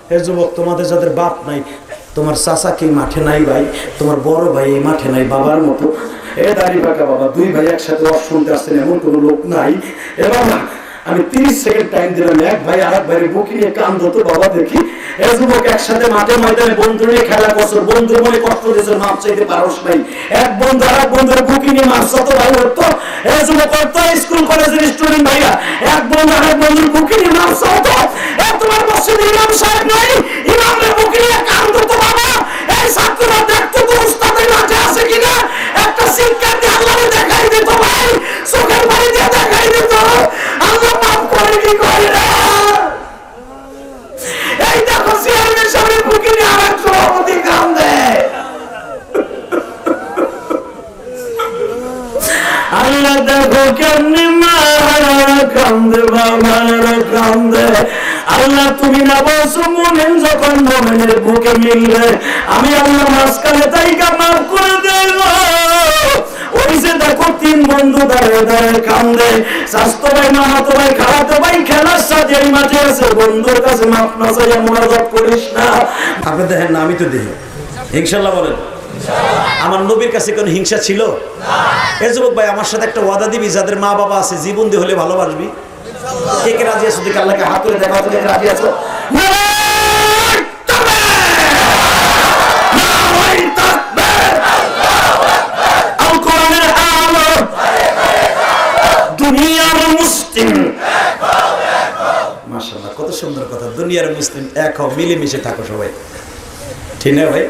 হে যুবক, তোমাদের যাদের বাপ নাই, তোমার চাচা কি মাঠে নাই ভাই, তোমার বড় ভাই এই মাঠে নাই বাবার মতো, এ দাড়ি পাকা বাবা, দুই ভাই একসাথে ওয়াজ শুনতে আসছেন এমন কোনো লোক নাই। এ বাবা, আমি 30 সেকেন্ড টাইম দিলাম, এক ভাই আর এক ভাইয়ের বুকে নিয়ে কান ধরতো বাবা দেখি। এ যুবক, একসাথে মাঠে ময়দানে বন্ধু নিয়ে খেলা করছো, বন্ধুর মনে কষ্ট দিয়েছে, মাপ চাইতে পারস নাই, এক বন্ধু আর এক বন্ধুর বুকে নিয়ে মাছ তো ভাই হতো। এ যুবক, তো স্কুল কলেজের স্টুডেন্ট ভাইয়া, এক বন্ধু আর এক বন্ধুর বুকে নিয়ে মাছ হতো। এ তোমার মসজিদে ইমাম সাহেব নাই, ইমামের বুকে নিয়ে কান ধরতো বাবা। এই ছাত্ররা দেখতো তো উস্তাদের মাঠে আছে কিনা, একটা শিক্ষা দিয়ে আল্লাহরে দেখাই দিত ভাই, চোখের পানি দিয়ে দেখাই দিত আল্লাহ মাফ করে কি করে না। এই দেখো চেয়ারম্যান সাহেবের বুকে নিয়ে আর এক সভাপতি কাম দেয়। আল্লাহ দেখো কেমনি মারা কান্দে, বাবারা কান্দে। আল্লাহ তুমি না বলছো মুমিন যখন মুমিনের বুকে মিলবে, আমি আল্লাহ মাঝখানে তাইকা মাফ করে দেব। ওই যে দেখো 3 বন্ধু দাঁড়িয়ে দাঁড়িয়ে কান্দে, স্বাস্থ্য ভাই, মামাতো ভাই, খালাতো ভাই খেলার সাথে এই মাঠে আছে, বন্ধুর কাছে মাফ না চাইয়া মোনাজাত করিস না। আপনি দেখেন না, আমি তো দেখি ইনশাআল্লাহ বলেন। আমার নবীর কাছে কোনো হিংসা ছিল না। এই যুবক ভাই, আমার সাথে একটা ওয়াদা দিবি, যাদের মা বাবা আছে জীবন দিয়ে হলে ভালোবাসবি। কে কে রাজি আছো? দেখে আল্লাহকে হাত তুলে দেখা, কে রাজি আছো? মাশাআল্লাহ, কত সুন্দর কথা। দুনিয়ার মুসলিম এক হও, মিলেমিশে থাকো সবাই, ঠিক না ভাই?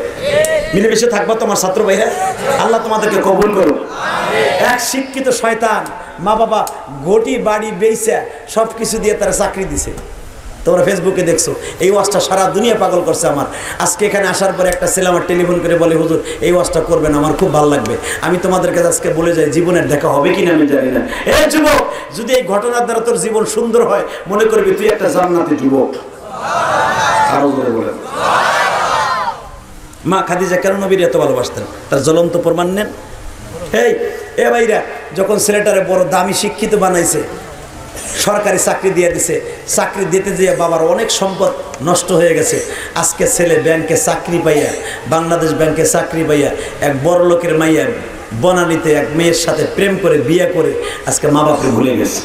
মিলেমিশে থাকবো তোমার ছাত্র ভাইরা, আল্লাহ তোমাদেরকে কবুল করো। এক শিক্ষিত শয়তান মা বাবা ঘটি বাড়ি বেইছে সব কিছু দিয়ে তারা চাকরি দিছে। তোমরা ফেসবুকে দেখছো, এই ওয়াজটা সারা দুনিয়া পাগল করছে আমার। আজকে এখানে আসার পরে একটা ছেলে আমার টেলিফোন করে বলে, হুজুর এই ওয়াজটা করবেন, আমার খুব ভালো লাগবে। আমি তোমাদের কাছে আজকে বলে যাই, জীবনের দেখা হবে কিনা আমি জানি না। এই যুবক, যদি এই ঘটনার দ্বারা তোর জীবন সুন্দর হয়, মনে করবি তুই একটা জান্নাতি যুবক। আরো জোরে বলেন। মা খাদিজা কেন নবীর এত ভালোবাসতেন, তার জ্বলন্ত প্রমাণ নেন। এই এ ভাইরা, যখন ছেলেটারে বড় দামি শিক্ষিত বানাইছে, সরকারি চাকরি দিয়ে দিছে, চাকরি দিতে যেয়ে বাবার অনেক সম্পদ নষ্ট হয়ে গেছে। আজকে ছেলে ব্যাংকে চাকরি পাইয়া, বাংলাদেশ ব্যাংকে চাকরি পাইয়া, এক বড় লোকের মাইয়া বনানীতে এক মেয়ের সাথে প্রেম করে বিয়ে করে আজকে মা বাপকে ভুলে গেছে।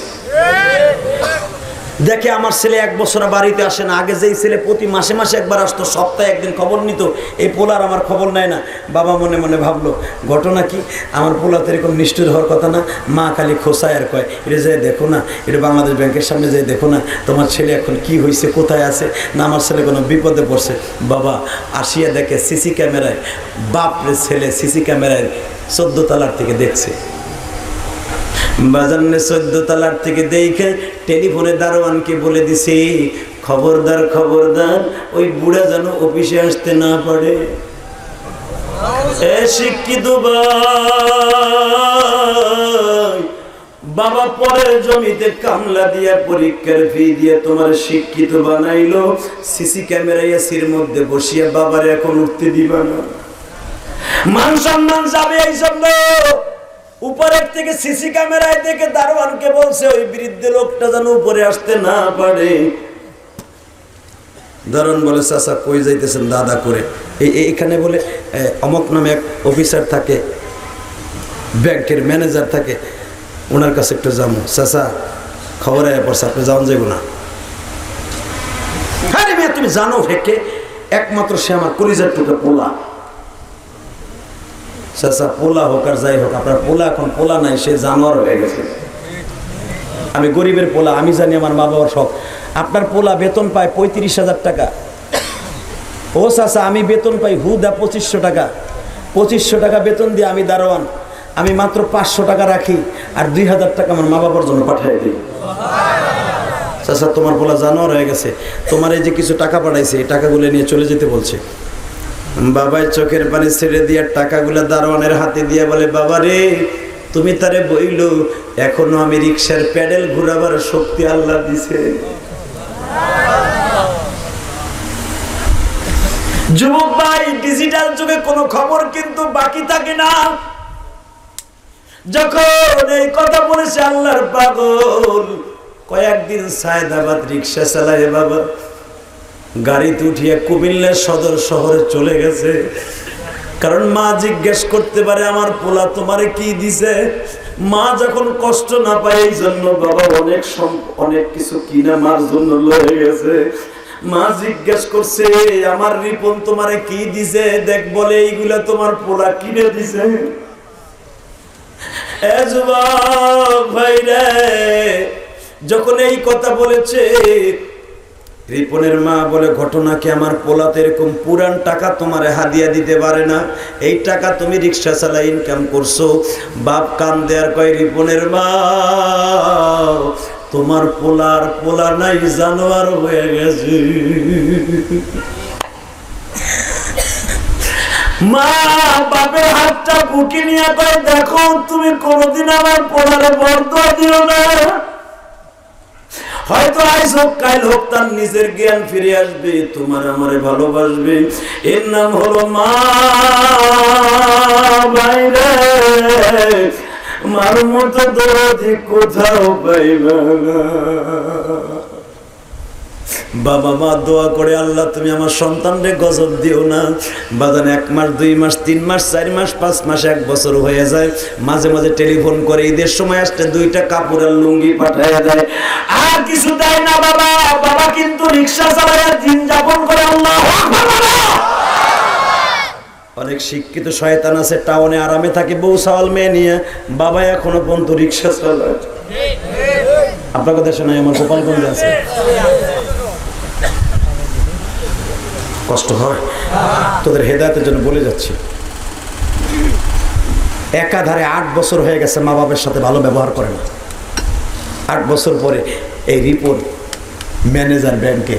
দেখে আমার ছেলে 1 বছর বাড়িতে আসে না। আগে যেই ছেলে প্রতি মাসে মাসে একবার আসতো, সপ্তাহে একদিন খবর নিত, এই পোলার আমার খবর নেয় না। বাবা মনে মনে ভাবলো, ঘটনা কি, আমার পোলা তো এরকম নিষ্ঠুর হওয়ার কথা না। মা খালি খোসায় আর কয়, এটা যাই দেখো না, এটা বাংলাদেশ ব্যাংকের সামনে যাই দেখো না, তোমার ছেলে এখন কি হয়েছে, কোথায় আছে, না আমার ছেলে কোনো বিপদে পড়ছে। বাবা আসিয়া দেখে সিসি ক্যামেরায়, বাপরে ছেলে সিসি ক্যামেরায় 14 তলার থেকে দেখছে। বাজারে 14 তলার থেকে দেখে টেলিফোনে দারোয়ানকে বলে দিছে, খবরদার খবরদার, ওই বুড়া যেন অফিসে আসতে না পারে। এ শিক্ষিত ভাই, বাবা পরের জমিতে কামলা দিয়া পরীক্ষার ফি দিয়ে তোমার শিক্ষিত বানাইলো, সিসি ক্যামেরা এসির মধ্যে বসিয়া বাবার এখন উঠতে দিবা না। মান সম্মান যাবে এই জন্য উপরের থেকে সিসি ক্যামেরায় দেখে দারোয়ানকে বলছে, ওই বৃদ্ধ লোকটা যেন উপরে আসতে না পারে। দারোয়ান বলে, চাচা কই যাইতেছেন? দাদা করে এখানে বলে অমক নামে এক অফিসার থাকে, ব্যাংকের ম্যানেজার থাকে, ওনার কাছে একটু যাবো। চাচা খবর আয়া পড়ছে, আপনি যাওয়া যাইব না। আরে মেয়ে, তুমি জানো ফেকে, একমাত্র সে আমার কলিজার টুকরা পোলা। চাচা পোলা হোক আর যাই হোক, আপনার পোলা এখন পোলা নাই, সে জানোয়ার হয়ে গেছে। আমি গরিবের পোলা, আমি জানি আমার মা বাবার শখ। আপনার পোলা বেতন পায় 35,000 টাকা। ও চাচা, আমি বেতন পাই হুদা 2500 টাকা। 2500 টাকা বেতন দিয়ে আমি দারোয়ান, আমি মাত্র 500 টাকা রাখি, আর 2000 টাকা আমার মা বাবার জন্য পাঠিয়ে দিই। চাচা তোমার পোলা জানোয়ার হয়ে গেছে, তোমার এই যে কিছু টাকা পাঠাইছে, এই টাকাগুলো নিয়ে চলে যেতে বলছে। বাবাই চোখের পানি ছেড়ে দিয়ে টাকাগুলা দারোয়ানের হাতে দিয়ে বলে, বাবা রে, তুমি তারে বইলো, এখনো আমি রিক্সার প্যাডেল ঘুরাবার শক্তি আল্লাহ দিছে। যুবক ভাই, ডিজিটাল যুগে কোনো খবর কিন্তু বাকি থাকে না। যখন এই কথা বলেছে আল্লাহর পাগল, কয়েকদিন সায়দাবাদ রিক্সা চালায় বাবা। গাড়িতে উঠিয়ে কুমিল্লা সদর শহরে চলে গেছে। কারণ মা জিজ্ঞেস করতে পারে আমার পোলা তোমারে কি দিছে। মা যখন কষ্ট না পায় এই জন্য বাবা অনেক কিছু কিনা মার জন্য লয়ে গেছে। মা জিজ্ঞেস করছে আমার রিপন তোমারে কি দিছে, দেখ বলে এইগুলা তোমার পোলা কিনে দিছে। এ যুবক ভাই রে, যখন এই কথা বলেছে রিপনের মা বলে ঘটনা কি আমার পোলাতে এরকম পুরান টাকা তোমারে হাদিয়া দিতে পারে না, এই টাকা তুমি রিক্সা চালাই ইনকাম করছো। বাপ কান দেয়ার কয় রিপনের মা তোমার পোলা নাই জানোয়ার হয়ে গেছে। মা বাপের হাতটা বুকে নিয়ে কয় দেখো তুমি কোনোদিন আমার পোলারে বরদোয়া দিও না। হয়তো আজ হোক কাল হোক তার নিজের জ্ঞান ফিরে আসবে, তোমার আমারে ভালোবাসবে। এর নাম হলো মা। বাইরে মার মতো দরদি কোথাও পাইবা না। বাবা মা দোয়া করে আল্লাহ তুমি আমার সন্তানরে গজব দিও না। বাজান 1 মাস 2 মাস 3 মাস 4 মাস 5 মাস 1 বছর হয়ে যায়, মাঝে মাঝে টেলিফোন করে ঈদের সময় আসতে 2টা কাপড় আর লুঙ্গি পাঠাইয়া দেয়, আর কিছু দেয় না। বাবা বাবা কিন্তু রিক্সা চালায় দিন যাপন করে। আল্লাহু আকবার। অনেক শিক্ষিত শয়তান আছে টাউনে আরামে থাকে বউ সাওয়াল মেয়ে নিয়ে, বাবা এখনো পর্যন্ত রিক্সা চালায়। আপনাদের দেশে নাই, আমার গোপালগঞ্জে আছে। কষ্ট হয় তোদের হেদায়েতের জন্য বলে যাচ্ছি। একাধারে 8 বছর হয়ে গেছে মা বাবার সাথে ভালো ব্যবহার করে না। 8 বছর পরে এই রিপোর্ট ম্যানেজার ব্যাংকে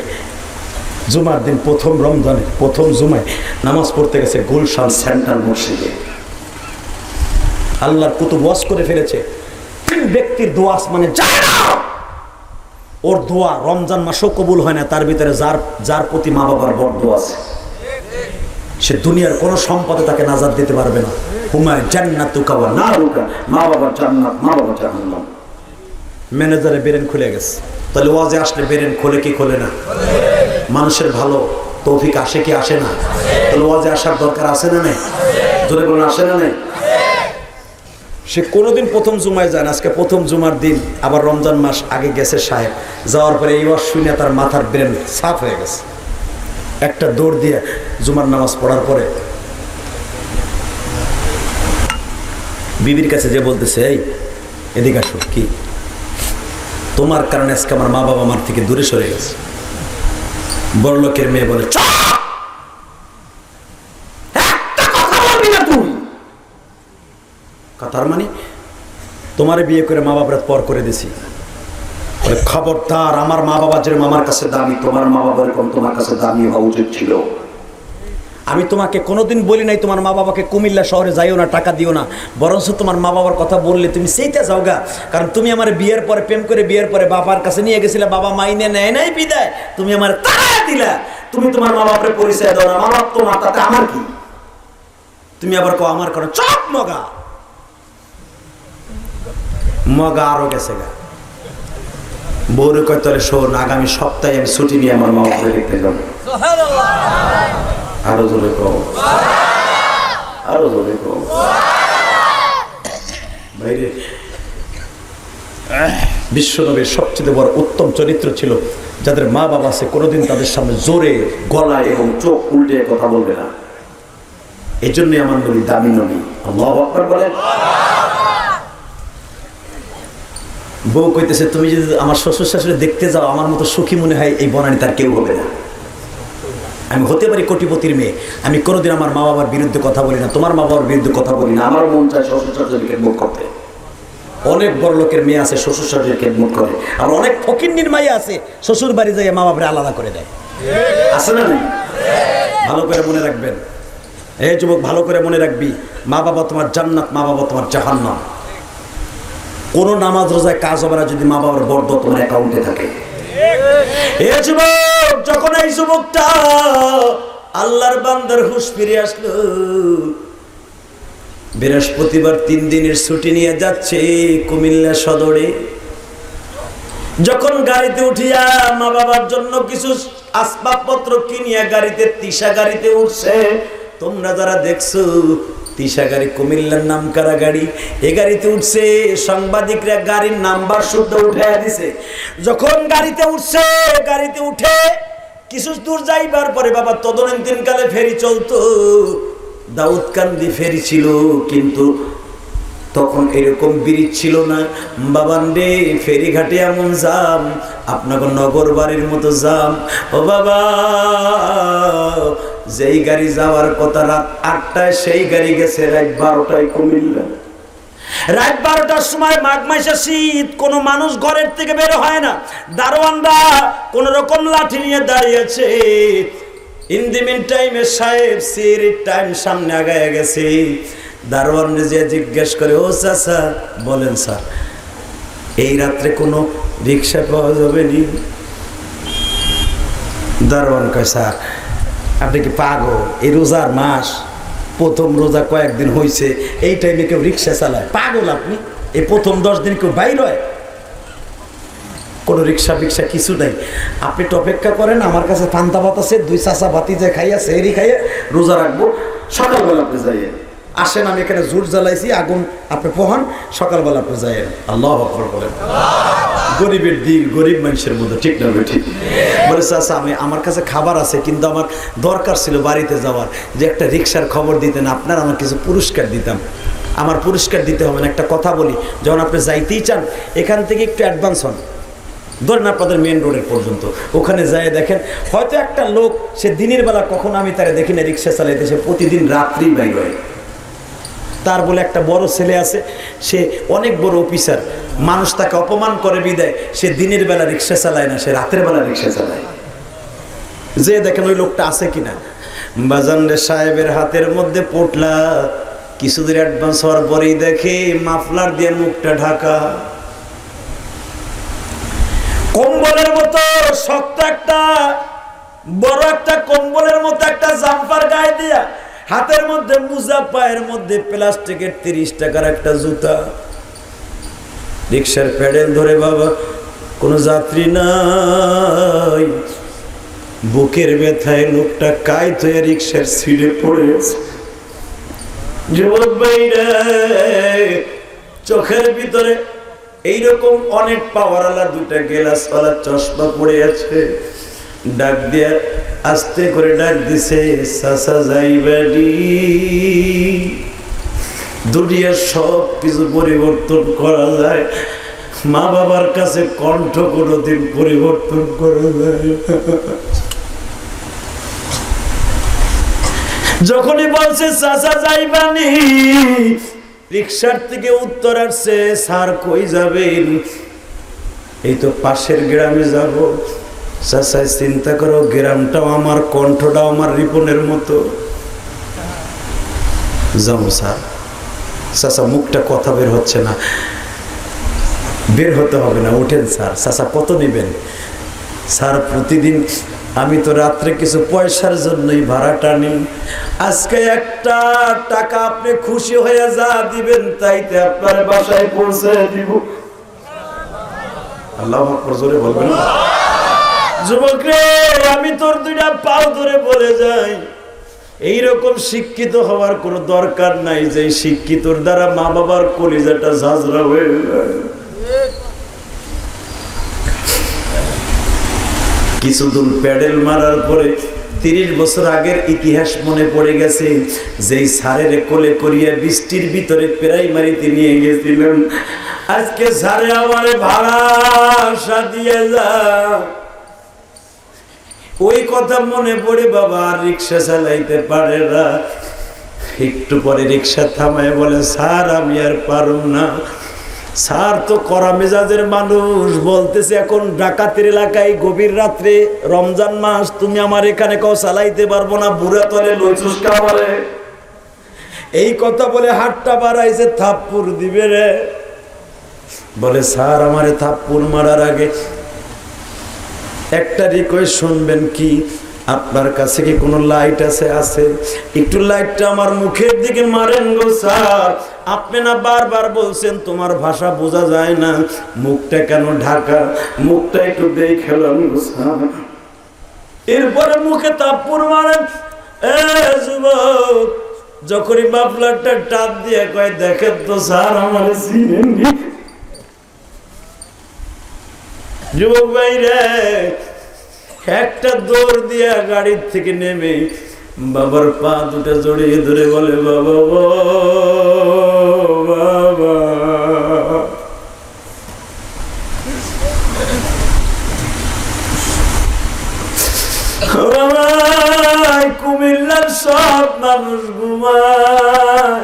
জুমার দিন প্রথম রমজানে প্রথম জুমায় নামাজ পড়তে গেছে গুলশান সেন্ট্রাল মসজিদে। আল্লাহর কুতুব ওয়াজ করে ফেলেছে, 3 ব্যক্তির দোয়া আসমানে যায় না। ওর দোয়া রমজান মাসেও কবুল হয় না, তার ভিতরে যার প্রতি মা বাবার বরদোয়া আছে সে দুনিয়ার কোনো সম্পদে তাকে নাজাত দিতে পারবে না। হুমায় জান্নাতুকা ওয়া নারুকা, মা বাবার জান্নাত মা বাবার জাহান্নাম। ম্যানেজারে বেরেন খুলে গেছে। তাহলে ওয়াজে আসলে বেরেন খোলে কি খোলে না? মানুষের ভালো তৌফিক আসে কি আসে না? তাহলে ওয়াজে আসার দরকার আছে না নাই? জোরে বলুন আসে না নাই? সে কোনোদিন প্রথম জুমায় যায় না, আজকে প্রথম জুমার দিন। আবার রমজান মাস আগে গেছে সাহেব, যাওয়ার পরে এই ওয়াজ শুনে তার মাথার ব্রেন সাফ হয়ে গেছে। একটা দৌড় দিয়ে জুমার নামাজ পড়ার পরে বিবির কাছে যে বলতেছে, এই এদিকে আসো, কি তোমার কারণে আজকে আমার মা বাবা আমার থেকে দূরে সরে গেছে। বড় লোকের মেয়ে বলে, তার মানে তোমার বিয়ে করে মা বাবার পর করে দিছি। খবরদার, আমার মা বাবা যেরকম আমার কাছে দামি, তোমার মা বাবার কম তোমার কাছে দামি হওয়া উচিত ছিল। আমি তোমাকে কোনোদিন বলি নাই তোমার মা বাবাকে কুমিল্লা শহরে যাইও না, টাকা দিও না। বরঞ্চ তোমার মা বাবার কথা বললে তুমি সেইটা যাও গা। কারণ তুমি আমার বিয়ের পরে প্রেম করে বিয়ের পরে বাবার কাছে নিয়ে গেছিলে, বাবা মাইনে নেয় নাই বিদায় তুমি আমার তাড়া দিলা। তুমি তোমার মা বাবার পরিচয় দাও না, মা বাপ তোমার, তাতে আমার কি? তুমি আবার কো আমার কারণ চপ মগা মগা আরো গেছে গা। বউরে কয় তাহলে শোন, আগামী সপ্তাহে আমি ছুটি নিয়ে আমার মা বাবাকে দেখতে যাবো। আরো জোরে কও, আরো জোরে কও। বাইরে বিশ্বনবীর সবচেয়ে বড় উত্তম চরিত্র ছিল যাদের মা বাবা আছে, কোনোদিন তাদের সামনে জোরে গলায় এবং চোখ উল্টে কথা বলবে না। এই জন্যই আমার নবী দামি নবী। আল্লাহু আকবার বলেন। বউ কইতেছে, তুমি যদি আমার শ্বশুর শাশুড়ি দেখতে যাও, আমার মতো সুখী মনে হয় এই বনানী তার কেউ হবে না। আমি হতে পারি কোটিপতির মেয়ে, আমি কোনোদিন আমার মা বাবার বিরুদ্ধে কথা বলি না, তোমার মা বাবার বিরুদ্ধে কথা বলি না। আমার মন চায় শ্বশুর শাশুড়িকে মুখ করতে। অনেক বড় লোকের মেয়ে আছে শ্বশুর শাশুড়িকে মুখ করে, আর অনেক ফকিন্নির মাইয়া আছে শ্বশুর বাড়ি যাই মা বাবারে আলাদা করে দেয়। আছে না নেই? ভালো করে মনে রাখবেন। এই যুবক ভালো করে মনে রাখবি, মা বাবা তোমার জান্নাত, মা বাবা তোমার জাহান্নাম। কোন নামাজ রোজায় কাজ হবে না যদি মা বাবার বরদোয়া তোমার অ্যাকাউন্টে থাকে। এই যুবক, যখন এই যুবকটা আল্লাহর বান্দার হুঁশ ফিরে আসলো, বৃহস্পতিবার 3 দিনের ছুটি নিয়ে যাচ্ছে কুমিল্লা সদরে। যখন গাড়িতে উঠিয়া মা বাবার জন্য কিছু আসবাবপত্র কিনিয়া গাড়িতে তিশা গাড়িতে উঠছে। তোমরা যারা দেখছো তিশা গাড়ি কুমিল্লার নামকারা গাড়ি, এ গাড়িতে উঠছে। সাংবাদিকরা গাড়ির নাম্বার শুদ্ধ উঠাইয়া দিছে। যখন গাড়িতে উঠছে, গাড়িতে উঠে কিছু দূর যাইবার পরে বাবা তদানীন্তন কালে ফেরি চলতো, দাউদকান্দি ফেরি ছিল, কিন্তু তখন এরকম ব্রিজ ছিল না। বাবান্ডে ফেরিঘাটে এমন জাম, আপনাকে নগর বাড়ির মতো জাম। ও বাবা, যেই গাড়ি যাওয়ার কথা রাত 8টায়, সেই গাড়ি গেছে রাত 12টায় কুমিল্লা। রাত 12টার সময় মাঘ মাসে শীত, কোনো মানুষ ঘরের থেকে বের হয় না। দারোয়ানরা কোন রকম লাঠি নিয়ে দাঁড়িয়েছে। ইন দি মিন টাইমে সাহেব সির টাইম সামনে আগায় গেছে। দারোয়ান যে জিজ্ঞেস করে, ও চাচা বলেন স্যার, এই রাত্রে কোনো রিক্সা পাওয়া যাবে নি? দারোয়ান কয়, স্যার আপনি কি পাগল? এই রোজার মাস, প্রথম রোজা কয়েকদিন হয়েছে, এই টাইমে কেউ রিক্সা চালায়? পাগল আপনি? এই প্রথম 10 দিন কেউ বাইর হয়? কোনো রিক্সা ফিক্সা কিছু নাই। আপনি একটু অপেক্ষা করেন, আমার কাছে পান্তা ভাত আছে, 2 চাচা ভাতি যে খাইয়া সেহরি খাইয়া রোজা রাখবো, সকালবেলা আপনি যাইয়েন। আসেন, আমি এখানে জোর জ্বালাইছি, আগুন আপনি পোহান, সকালবেলা আপনি যাইয়েন। আল্লাহু আকবার বলেন। গরিবের দিন, গরিব মানুষের মধ্যে, ঠিক না ঠিক? বলে চাচা আমি, আমার কাছে খাবার আছে, কিন্তু আমার দরকার ছিল বাড়িতে যাওয়ার, যে একটা রিক্সার খবর দিতেন, আপনার আমার কিছু পুরস্কার দিতাম। আমার পুরস্কার দিতে হবে না, একটা কথা বলি, যখন আপনি যাইতেই চান এখান থেকে একটু অ্যাডভান্স হন, ধরেন আপনাদের মেন রোডের পর্যন্ত, ওখানে যায় দেখেন হয়তো একটা লোক, সে দিনের বেলা কখনো আমি তারা দেখি না রিক্সা চালাইতে, সে প্রতিদিন রাত্রি বাইর হয়। তার বলে একটা বড় ছেলে আছে, সে অনেক বড় অফিসার, মানুষ তাকে অপমান করে বিদায়, সে দিনের বেলা রিক্সা চালায় না, সে রাতের বেলা রিক্সা চালায়। যে দেখেন ওই লোকটা আছে কিনা। বাজানরে সাহেবের হাতের মধ্যে পোটলা, কিছুদিন অ্যাডভান্স হওয়ার পরেই দেখে মাফলার দিয়ে মুখটা ঢাকা, কম্বলের মতো শক্ত একটা বড় একটা কম্বলের মতো একটা জাম্পার গায়ে দিয়া, হাতের মধ্যে মুজা, পায়ের মধ্যে প্লাস্টিকের 30 টাকার একটা জুতা, রিক্সার প্যাডেল ধরে। বাবা কোনো যাত্রী নাই, বুকের ব্যথায় লোকটা কাইত হয়ে রিক্সার সিটে পড়েছে। যুবক ভাইরা, চোখের ভিতরে এইরকম অনেক পাওয়ারওয়ালা 2টা গ্লাসওয়ালা চশমা পড়ে আছে। ডাক দিয়া আস্তে করে ডাক দিছে, চাচা যাইবাড়ি। দুনিয়ার সব কিছু পরিবর্তন করা যায়, মা বাবার কাছে কণ্ঠ কোনোদিন পরিবর্তন করা যায়। যখনই বলছে চাচা যাইবানি, রিক্সার থেকে উত্তর আসছে, স্যার কই যাবেন? এই তো পাশের গ্রামে যাব। চাচা চিন্তা করো, গ্রামটাও আমার, কণ্ঠটাও আমার রিপনের মতো। যাবো স্যার। চাচা মুখটা কথা বের হচ্ছে না। বের হতে হবে না, উঠেন স্যার। চাচা কত নেবেন? স্যার প্রতিদিন আমি তো রাত্রে কিছু পয়সার জন্যই ভাড়াটা নিই, আজকে একটা টাকা আপনি খুশি হয়ে যা দিবেন তাইতে আপনার বাসায় পৌঁছে দিব। আল্লাহু আকবার জোরে বলবেন। যুবক রে, আমি তোর 2টা পাও ধরে বলে যাই, এইরকম শিক্ষিত হওয়ার কোনো দরকার নাই যে শিক্ষিতর দ্বারা মা বাবার কলিজাটা ঝাঁঝরা হয়ে যায়। কিছুদিন প্যাডেল মারার পরে 30 বছর আগের ইতিহাস মনে পড়ে গেছে। যেই স্যারের কোলে করিয়া বৃষ্টির ভিতরে প্রাইমারিতে নিয়ে গেছিলাম, আজকে স্যারে আমারে ভাড়া দিয়ে যা। ওই কথা মনে পড়ে বাবা আর রিক্সা চালাইতে পারে না। একটু পরে রিক্সা থামায় বলে, স্যার আমি আর পারুম না। স্যার তো কড়া মেজাজের মানুষ, বলতেছে এখন ডাকাতের এলাকায় গভীর রাত্রে রমজান মাস, তুমি আমার এখানে কেউ চালাইতে পারবো না, বুড়া তলে লইছুস কামারে। এই কথা বলে হাতটা বাড়াইছে, থাপ্পড় দিবে রে। বলে স্যার আমারে থাপ্পড় মারার আগে একটা রিকোয়েস্ট শুনবেন কি? আপনার কাছে কি কোনো লাইট আছে? একটু লাইটটা আমার মুখের দিকে মারেন গো স্যার, আপনি না বারবার বলছেন তোমার ভাষা বোঝা যায় না, মুখটা কেন ঢাকা, মুখটা একটু দেখলাম। এরপরে মুখে তাপ্পর মারেন। যুবক যখনই মাফলারটা টাপ দিয়ে কয় দেখেন তো স্যার আমার চিনেননি। যুবক ভাই রে একটা দৌড় দিয়া গাড়ির থেকে নেমে বাবার পা দুটো জড়িয়ে ধরে বলে বাবা বাবা। কুমিল্লার সব মানুষ ঘুমায়,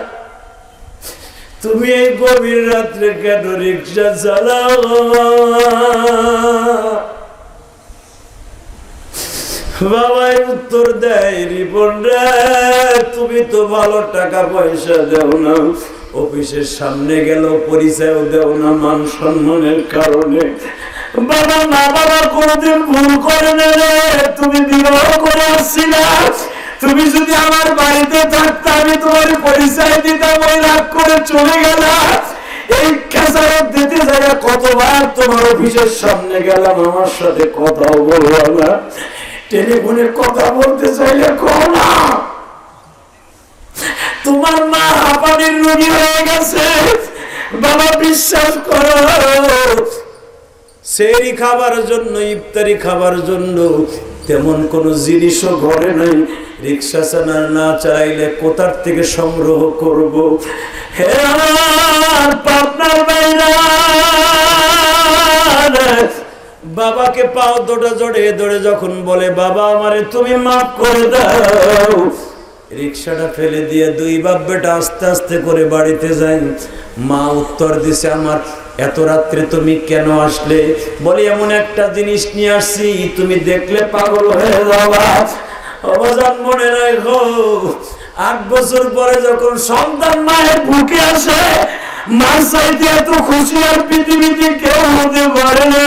তুমি এই গভীর রাত্রে কেন রিক্সা চালাও? বাবাই উত্তর দেয় রিপন রে তুমি তো ভালো টাকা পয়সা দেও না, অফিসের সামনে গেল পরিচয়ও দেও না মান সম্মানের কারণে। বাবা মা বাবা কোনদিন ভুল করে না রে, তুমি বিবাহ করে আসছি না, তুমি যদি আমার বাড়িতে থাকতে আমি তোমার পরিচয় দিতাম, ওই রাগ করে চলে গেলাম। এই খেসারত দিতে যায় কতবার তোমার অফিসের সামনে গেলাম, আমার সাথে কথাও বললাম না, টেলিফোনে কথা বলতে চাইলে কও না। তোমার মা হাঁপানির রোগী হয়ে গেছে বাবা, বিশ্বাস করো সেহরি খাবার জন্য ইফতারি খাবার জন্য তেমন কোন জিনিসও ঘরে নাই, রিক্সা চালানো না চাইলে কোথার থেকে সংগ্রহ করব? হে আমার পাবনার বাইরা বাবাকে পাও দুটো জড়িয়ে ধরে যখন বলে বাবা আমারে তুমি মাফ করে দাও, রিক্সাটা ফেলে দিয়ে দুই বাপ বেটা আস্তে আস্তে করে বাড়িতে যাই। মা উত্তর দিছে আমার এত রাত্রে তুমি কেন আসলে? বলি এমন একটা জিনিস নিয়ে আসছি তুমি দেখলে পাগল হয়ে যাবা। অবজান মনে রাখো 8 বছর পরে যখন সন্তান মায়ের বুকে আসে, মার চাইতে এত খুশি আর পৃথিবীতে কেউ হতে পারে না।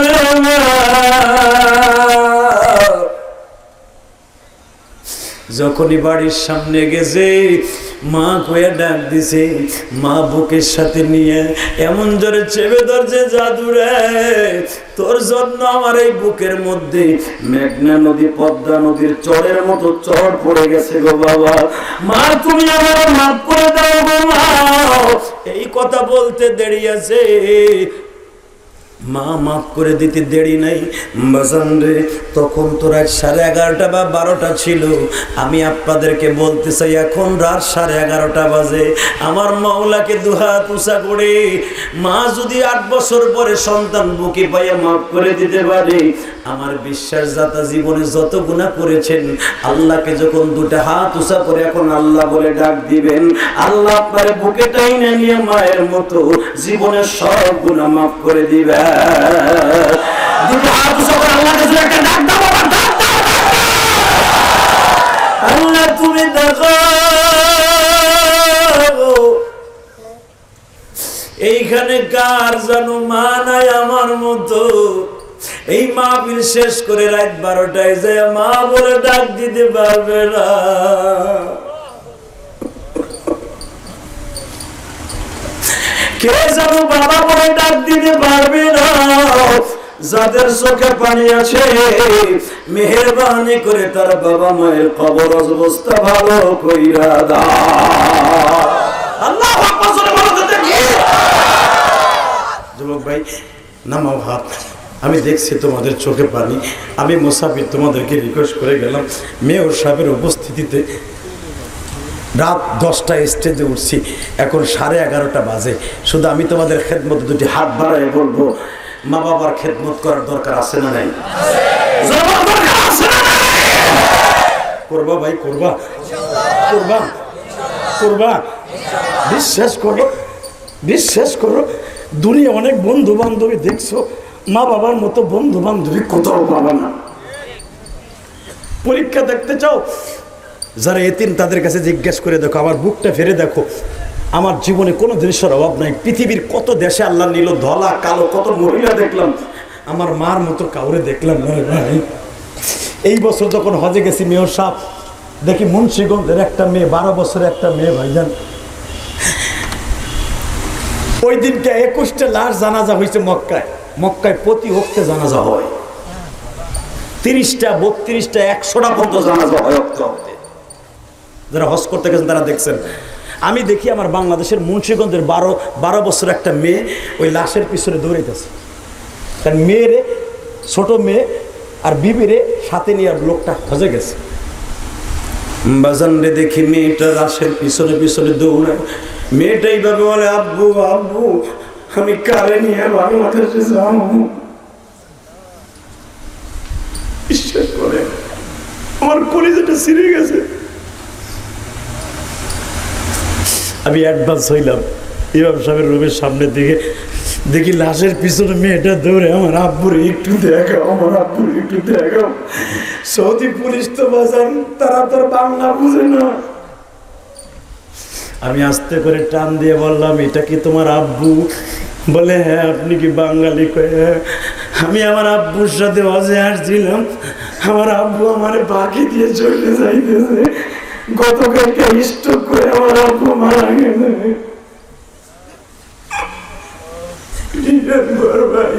যখনই বাড়ির সামনে গেছে মা কয়ে ডাক দিছে, মা বুকের সাথে নিয়ে এমন জোরে চেপে ধরছে, জাদুরে তোর জন্য আমার এই বুকের মধ্যে মেঘনা নদী পদ্মা নদীর চরের মতো চর পড়ে গেছে গো বাবা, মা তুমি আমার মাফ করে দাও গো মা। এই কথা বলতে দেরি আছে, মা মাফ করে দিতে দেরি নাই। বাজান রে তখন তো রাত 11:30 বা 12টা ছিল। আমি আপনাদেরকে বলতে চাই এখন রাত 11:30 বাজে। আমার মাওলাকে দুহাত উঁচা করে মা যদি 8 বছর পরে সন্তান বুকে পাইয়া মাফ করে দিতে পারে, আমার বিশ্বাস যাতা জীবনে যত গুনাহ করেছেন আল্লাহকে যখন দুটো হাত উঁচা করে এখন আল্লাহ বলে ডাক দিবেন, আল্লাহ আপনার বুকে টাইনে নিয়ে মায়ের মতো জীবনের সব গুনাহ মাফ করে দিবেন। দুটো হাত উঁচা করে আল্লাহর কাছে একটা ডাক দাও, বাবা ডাক দাও। আল্লাহ তুমি দেখো এইখানে কার জানো মা নাই আমার মতো, এই মাহফিল শেষ করে রাত 12টায় যায় মা বলে ডাক দিতে পারবে না। কে জানো বাবা বলে ডাক দিতে পারবে না। যাদের চোখে পানি আছে মেহেরবানি করে তার বাবা মায়ের কবর অবস্থা ভালো কইরা দাও। আল্লাহু আকবার জোরে বলো দেখি। যুবক ভাই নামাও হাত। আমি দেখছি তোমাদের চোখে পানি, আমি মুসাফির তোমাদেরকে রিকোয়েস্ট করে গেলাম মেয়র সাহেবের উপস্থিতিতে রাত 10টায় স্টেজে উঠছি, এখন 11:30 বাজে। শুধু আমি তোমাদের খেদমত দুটি হাত বাড়ায় বলবো, মা বাবার খেদমত করার দরকার আছে না নাই? করবা ভাই, করবা করবা করবা বিশ্বাস করো, বিশ্বাস করো। দুনিয়া অনেক বন্ধু বান্ধবী দেখছো, মা বাবার মতো বন্ধু বান্ধবী কোথাও পাবা না। পরীক্ষা দেখতে চাও, যারা এতিম তাদের কাছে জিজ্ঞেস করে দেখো, আমার বুকটা ফেরে দেখো, আমার জীবনে কোনো জিনিসের অভাব নাই। পৃথিবীর কত দেশে আল্লাহ নিল, ধলা কালো কত মহিলা দেখলাম, আমার মার মতো কাউরে দেখলাম না ভাই। এই বছর যখন হজে গেছি মেয়র সাহেব দেখি মুন্সিগঞ্জের একটা মেয়ে, 12 বছরের একটা মেয়ে ভাইজান ওই দিনকে 21টা লাশ জানাজা হয়েছে মক্কায়। মক্কায় প্রতি ওয়াক্তে জানাজা হয়, 30টা 32টা 100টা পর্যন্ত জানাজা হয় ওয়াক্তে ওয়াক্তে। যারা হজ করতে গেছেন তারা দেখছেন। আমি দেখি আমার বাংলাদেশের মুন্সিগঞ্জের 12 বছর একটা মেয়ে ওই লাশের পিছনে দৌড়াইতেছে। কারণ মেয়েরে, ছোট মেয়ে আর বিবিরে সাথে নিয়ে লোকটা হজে গেছে। বাজান রে দেখি মেয়েটা লাশের পিছনে পিছনে দৌড়ায়। মেয়েটা এইভাবে বলে, আব্বু আব্বু আমি কারে নিয়ে বাংলাদেশে যাব। বিশ্বাস করে আমার কলিজাটা ছিঁড়ে গেছে। আমি অ্যাডভান্স হইলাম ইমাম সাহেবের রুমের সামনের দিকে, দেখি লাশের পিছনে মেয়েটা দৌড়ে, আমার আব্বুরে একটু দেখাও, আমার আব্বুরে একটু দেখাও। সৌদি পুলিশ তো বাজান, তারা তো বাংলা বুঝে না। আমি আস্তে করে টান দিয়ে বললাম, এটা কি তোমার আব্বু? বলে হ্যাঁ। আপনি কি বাঙালি? কয়ে হ্যাঁ। আমি আমার আব্বুর সাথে হজে আসছিলাম, আমার আব্বু আমার বাকি দিয়ে চলে যাইতেছে। গতকালকে স্ট্রোক করে আমার আব্বু মারা গেছে। ভাই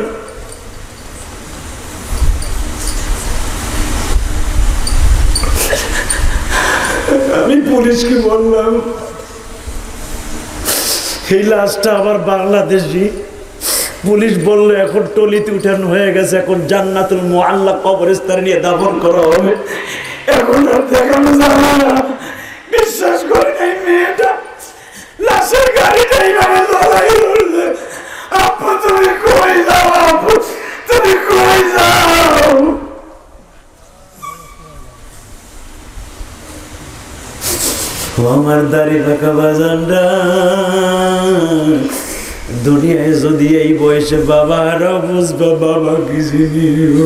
আমি পুলিশকে বললাম, এই লাশটা আবার বাংলাদেশি। পুলিশ বললো এখন টলিতে উঠানো হয়ে গেছে, এখন জান্নাতুল মুআল্লা কবরস্থানে নিয়ে দাফন করা হবে। এখন আর দেখানো যাবে না। বিশ্বাস করে এই মেয়েটা লাশের গাড়িটা এইভাবে দৌড়াই উঠছে। আপু তুমি কই যাও? আপু তুমি কই যাও? আমার দাড়ি পাকা বাজানটা, দুনিয়ায় যদি এই বয়সে বাবারা বুঝবা বাবা কি জিনিস।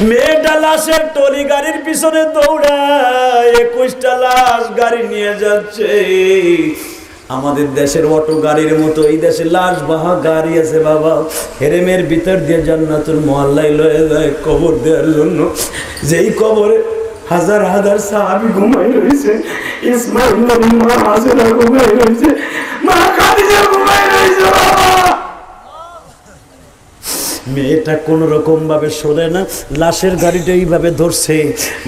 মেয়েটা লাশের টলি গাড়ির পিছনে দৌড়ায়, 21টা লাশ গাড়ি নিয়ে যাচ্ছে। আমাদের দেশের অটো গাড়ির মতো এই দেশে লাশ বাহা গাড়ি আছে বাবা। হেরেমের ভিতর দিয়ে জান্নাতুল মুআল্লায় লয়ে যায় কবর দেওয়ার জন্য। যেই কবরে হাজার হাজার সাহাবী ঘুমাই রয়েছে, ইসমাইল নবীর মা হাজেরা ঘুমাই রয়েছে, মা খাদিজা ঘুমাই রয়েছে। মেয়েটা কোন রকম ভাবে সরে না, লাশের গাড়িটা এইভাবে ধরছে।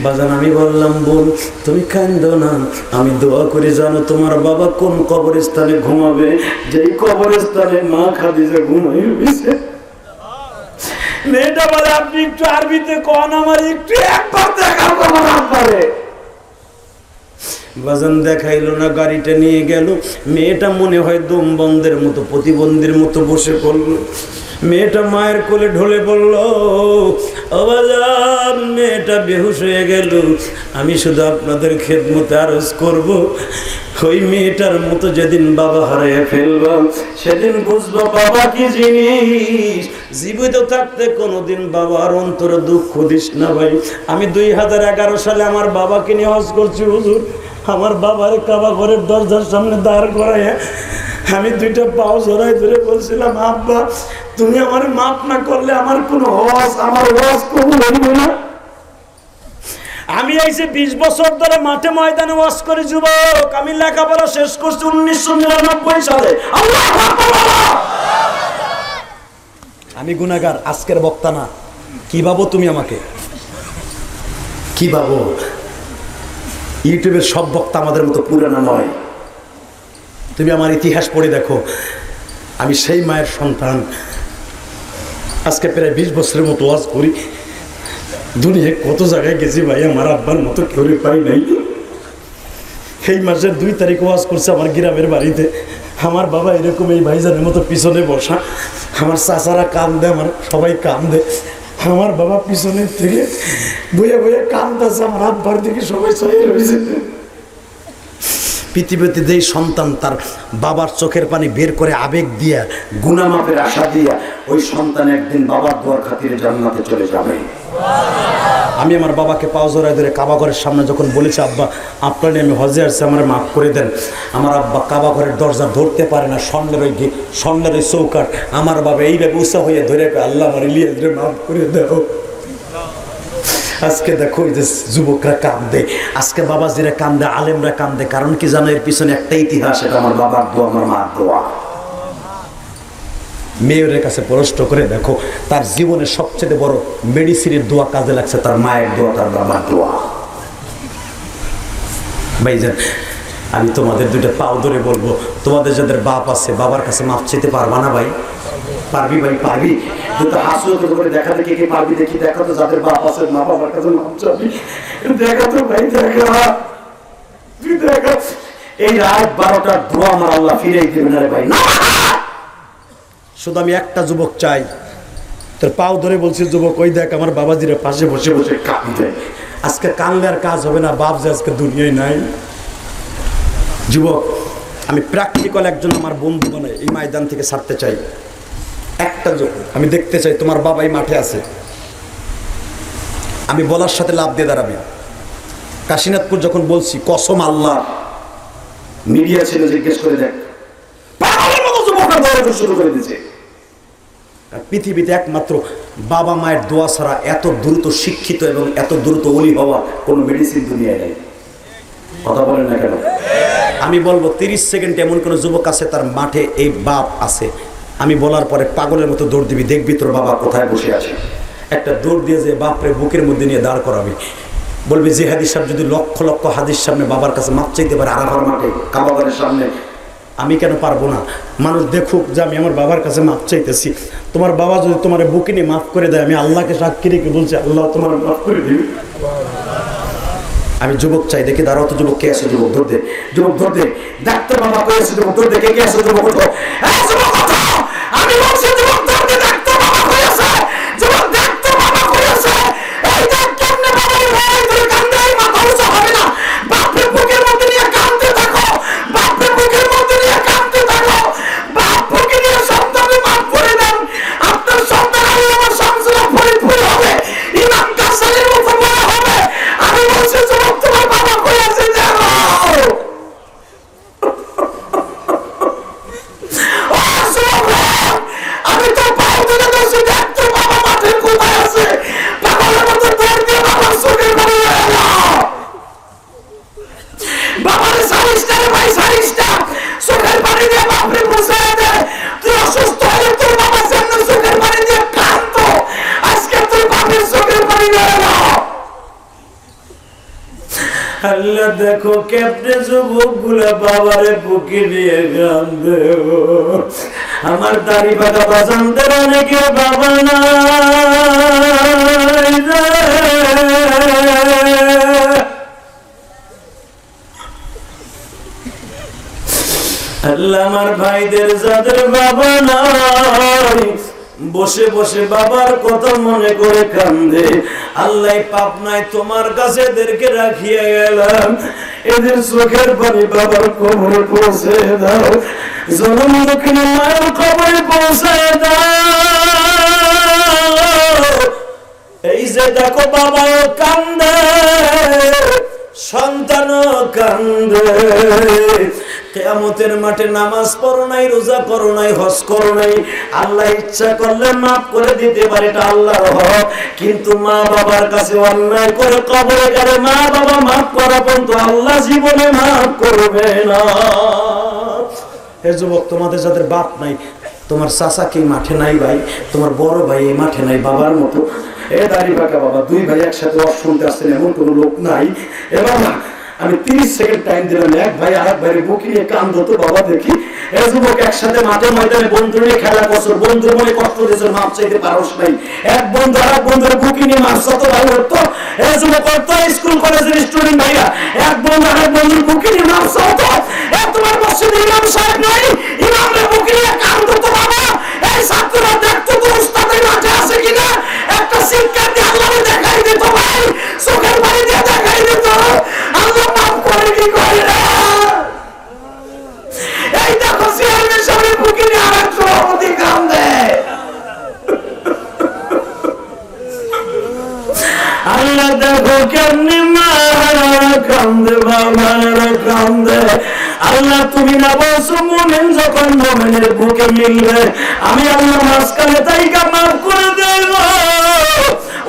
বাজান আমি বললাম, বোন তুমি কাঁদো না, আমি দোয়া করে জানো তোমার বাবা কোন কবরস্থানে ঘুমাবে, যেই কবরস্থানে মা খাদিজা ঘুমাই রয়েছে। মেয়েটা বলে, আপনি একটু আরবিতে কোন, আমার একটু একবার দেখাবো আমার আব্বারে। বাজান দেখাইলো না, গাড়িটা নিয়ে গেল। মেয়েটা মনে হয় দম বন্ধের মতো, প্রতিবন্ধীর মতো বসে পড়লো। মেয়েটা মায়ের কোলে ঢলে পড়ল। ও বাজান, মেয়েটা বেহুশ হয়ে গেল। আমি শুধু আপনাদের খেদমতে আরজ করব, ওই মেয়েটার মতো যেদিন বাবা হারিয়ে ফেলবো সেদিন বুঝবো বাবা কি জিনিস। জীবিত থাকতে কোনোদিন বাবার অন্তরে দুঃখ দিস না ভাই। আমি 2011 সালে আমার বাবাকে নিয়ে হজ করছি হুজুর। আমার বাবার কাবা ঘরের দরজার সামনে দাঁড় করায় আমি 2টা পাও জড়াই ধরে বলছিলাম, আব্বা তুমি আমার মাফ না করলে আমার কোনো হজ, আমার হজ কবুল হইবে না। আমি আইসে 20 বছর ধরে মাঠে ময়দানে ওয়াজ করে যুবক। আমি লেখাপড়া শেষ করছি 1999 সালে। আমি গুনাহগার, আজকের বক্তা না। কি ভাবো তুমি আমাকে? কি ভাবো? ইউটিউবের সব বক্তা আমাদের মতো পুরানো নয়। তুমি আমার ইতিহাস পড়ে দেখো, আমি সেই মায়ের সন্তান। আজকে প্রায় 20 বছরের মতো ওয়াজ করি। দুনিয়ায় কত জায়গায় গেছি ভাই, আমার আব্বার মতো কেউ পাই নাই। এই মাসের 2 তারিখ ওয়াজ করছে আমার গ্রামের বাড়িতে। আমার বাবা এরকম এই ভাইজানের মতো পিছনে বসা, আমার চাচারা কাম দেয়, আমার সবাই কাম দেয়। আমার বাবা পিছনের থেকে বইয়ে বইয়ে কামদাছে, আমার আব্বার দিকে সবাই চাই রয়েছে। পৃথিবীতে যেই সন্তান তার বাবার চোখের পানি বের করে আবেগ দিয়া, গুনাহ মাফের আশা দিয়া, ওই সন্তান একদিন বাবার দোয়ার খাতিরে জান্নাতে চলে যাবে। আমি আমার বাবাকে পাও জড়ায় ধরে কাবা ঘরের সামনে যখন বলেছি, আব্বা আপনার আমি হজে আসছি, আমার মাফ করে দেন। আমার আব্বা কাবা ঘরের দরজা ধরতে পারে না, স্বর্ণের ওই চৌকাঠ। আমার বাবা এইভাবে উৎসাহ হয়ে ধরে, আল্লাহ আমার ইলিয়াস রে মাফ করে দাও। আজকে দেখো এই যে যুবকরা কান্দে, আজকে বাবাজিরা কান্দে, আলেমরা কান্দে, কারণ কি জানো? এর পিছনে একটা ইতিহাস, এটা আমার বাবার দোয়া, আমার মার দোয়া। মেয়ের কাছে প্রশ্ন করে দেখো, তার জীবনের সবচেয়ে বড় মেডিসিনের দোয়া কাজে লাগছে তার মায়ের দোয়া, তার বাবার দোয়া। ভাইজান, আমি তোমাদের দুইটা পাও ধরে বলবো, তোমাদের যাদের বাপ আছে, বাবার কাছে মাপ চাইতে পারবা না ভাই? পারবি ভাই? পারবি? দুটো হাসু করে দেখা দেখি কে পারবি, দেখি দেখা তো যাদের বাপ আছে, মা বাবার কাছে মাপ চাবি, দেখা তো ভাই, দেখা তুই দেখা। এই রাত 12টার দোয়া আমার আল্লাহ ফিরেই দেবে না রে ভাই, না। শুধু আমি একটা যুবক চাই, তোর পাও ধরে বলছি, যুবক ওই দেখ আমার বাবাজিরা পাশে বসে বসে কাঁদে। আজকে কান্নার কাজ হবে না, বাপ যে আজকে দুনিয়ায় নাই। যুবক, আমি প্র্যাকটিক্যাল একজন আমার বন্ধু বানাই এই ময়দান থেকে ছাড়তে চাই। একটা আমি দেখতে চাই তোমার বাবাই মাঠে আছে, আমি বলার সাথে লাভ দিয়ে দাঁড়াবে। কাশীনাথপুর যখন বলছি, কসম আল্লাহ, মিডিয়া ছিল, জিজ্ঞেস করে দেখ, পাগলের মতো যুবকরা দৌড়াতে শুরু করে দিয়েছে। পৃথিবীতে একমাত্র বাবা মায়ের দোয়া ছাড়া এত দ্রুত শিক্ষিত এবং এত দ্রুত ওলি হওয়া কোনো মেডিসিন দুনিয়ায় নেই। কথা বলেন না কেন? আমি বলবো 30 সেকেন্ড এমন কোন যুবক আছে তার মাঠে এই বাপ আছে, আমি বলার পরে পাগলের মতো দৌড় দিবি, দেখবি তোর বাবা কোথায় বসে আছে। একটা দৌড় দিয়ে যে বাপরে বুকের মধ্যে নিয়ে দাঁড় করাবি, বলবি যে হাদিস সাহেব যদি লক্ষ লক্ষ হাদিস সামনে বাবার কাছে মাপ চাইতে পারে আরাফার মাঠে কাবাগরের সামনে, আমি কেন পারবো না? মানুষ দেখুক যে আমি আমার বাবার কাছে মাপ চাইতেছি। তোমার বাবা যদি তোমার বুকে নিয়ে মাফ করে দেয়, আমি আল্লাহকে সাক্ষী রেখে বলছি, আল্লাহ তোমার মাফ করে দিবি। আমি যুবক চাই, দেখি দাঁড়াও তো যুবক, কে আছে? যুবক ধর দে, যুবক ধর দে, ডাক্তার বাবা কে আছে? যুবক ধর দে, কে আছে? যুবক ওঠো, যুবক ওঠো, আমি বলছি যুবক ধর দে, ডাক্তার বাবা কই আছে? যুবক ডাক্তার বাবা কই আছে? এই দেখ কেমনে বাবার ভাই ধরে কান্দে, মাথা উঁচা হবে না, বাপের বুকের মধ্যে নিয়ে কাঁদতে থাকো, বাপের বুকের মধ্যে নিয়ে কাঁদতে থাকো, বাপ বুকে নিয়ে সন্তানের মাফ করে দেন, আপনার সন্তান আল্লামা শামসুল হক ফরিদপুর হবে, ইমাম কাসালির মতো বড় হবে। আমি বলছি যুবক তোমার বাবা কই আছে? জানো আমি তো পাও ধরে বসে দেখতো বাবা মাঠে কোথায় আছে, পাগলের মতো দৌড় দিয়ে বাবার চোখের পানি এলো। বাবার সারিসটা রে ভাই, সারিসটা চোখের পানি দিয়ে বাপরে বুঝাই দে, তুই অসুস্থ হলে তোর বাবা সামনে চোখের পানি দিয়ে কাঁদতো, আজকে তোর বাপের চোখের পানি এলো। আল্লাহ দেখো কেমনে যুবক গুলা বাবারে বুকে নিয়ে কান্দে। আমার দাড়ি বাঁকা বাজানদের অনেকে বাবা নাই রে। আল্লাহ আমার ভাইদের যাদের বাবা নাই, বসে বসে বাবার কথা মনে করে কান্দে, আল্লাহ পাবনায় তোমার কাছে এদেরকে রাখিয়ে গেলাম, এদের চোখের পানি বাবার কবরে পৌঁছে দাও, জনম দক্ষিণে মায়ের কবরে পৌঁছে দাও। এই যে দেখো বাবাও কান্দে, সন্তানও কান্দে, কিয়ামতের মাঠে নামাজ পড়ো নাই, রোজা করো নাই, হজ করো নাই, আল্লাহ ইচ্ছা করলে মাফ করে দিতে পারে, এটা আল্লাহর হক। কিন্তু মা বাবার কাছে অন্যায় করে কবরে গেলে মা বাবা মাফ করা পর্যন্ত আল্লাহ জীবনে মাফ করবে না। হে যুবক, তোমাদের যাদের বাপ নাই, তোমার চাচা কি মাঠে নাই ভাই? তোমার বড় ভাই এই মাঠে নাই বাবার মতো? এ দাড়ি পাকা বাবা, দুই ভাই একসাথে ওয়াজ শুনতে আসছেন এমন কোনো লোক নাই। এ বাবা, আমি 30 সেকেন্ড টাইম দিলাম, এক ভাই আরেক ভাইয়ের বুকে নিয়ে কান্দো তো বাবা দেখি। এ যুবক, একসাথে মাঠে ময়দানে বন্ধু নিয়ে খেলা করছো, বন্ধুর মনে কষ্ট দিয়েছো, মাপ চাইতে পারোস নাই, এক বন্ধু আরেক বন্ধুর বুকে নিয়ে মাছ কত ভাই হতো। এ যুবক, কত স্কুল কলেজের স্টুডেন্ট ভাইরা, এক বন্ধু আরেক বন্ধুর বুকে নিয়ে মাছ হতো। এ তোমার মসজিদে ইমাম সাহেব নাই, ইমামের বুকে নিয়ে কান্দো তো বাবা। এই ছাত্ররা দেখতো তো উস্তাদের মাঠে আছে কিনা, একটা শিক্ষা দিয়ে আল্লাহরে দেখাই দিত ভাই, চোখের পানি দিয়ে দেখাই দিত, আল্লাহ মাফ করে কি করে না। এই দেখো চেয়ারম্যান সাহেবের বুকে নিয়ে আরেক সভাপতি কান্দে। আল্লাহ দেখো কেমনি মারা কান্দে, বাবারা কান্দে। আল্লাহ তুমি না বলছো মুমিন যখন মুমিনের বুকে মিলবে, আমি আল্লাহ মাঝখানে তাইকা মাফ করে দেব।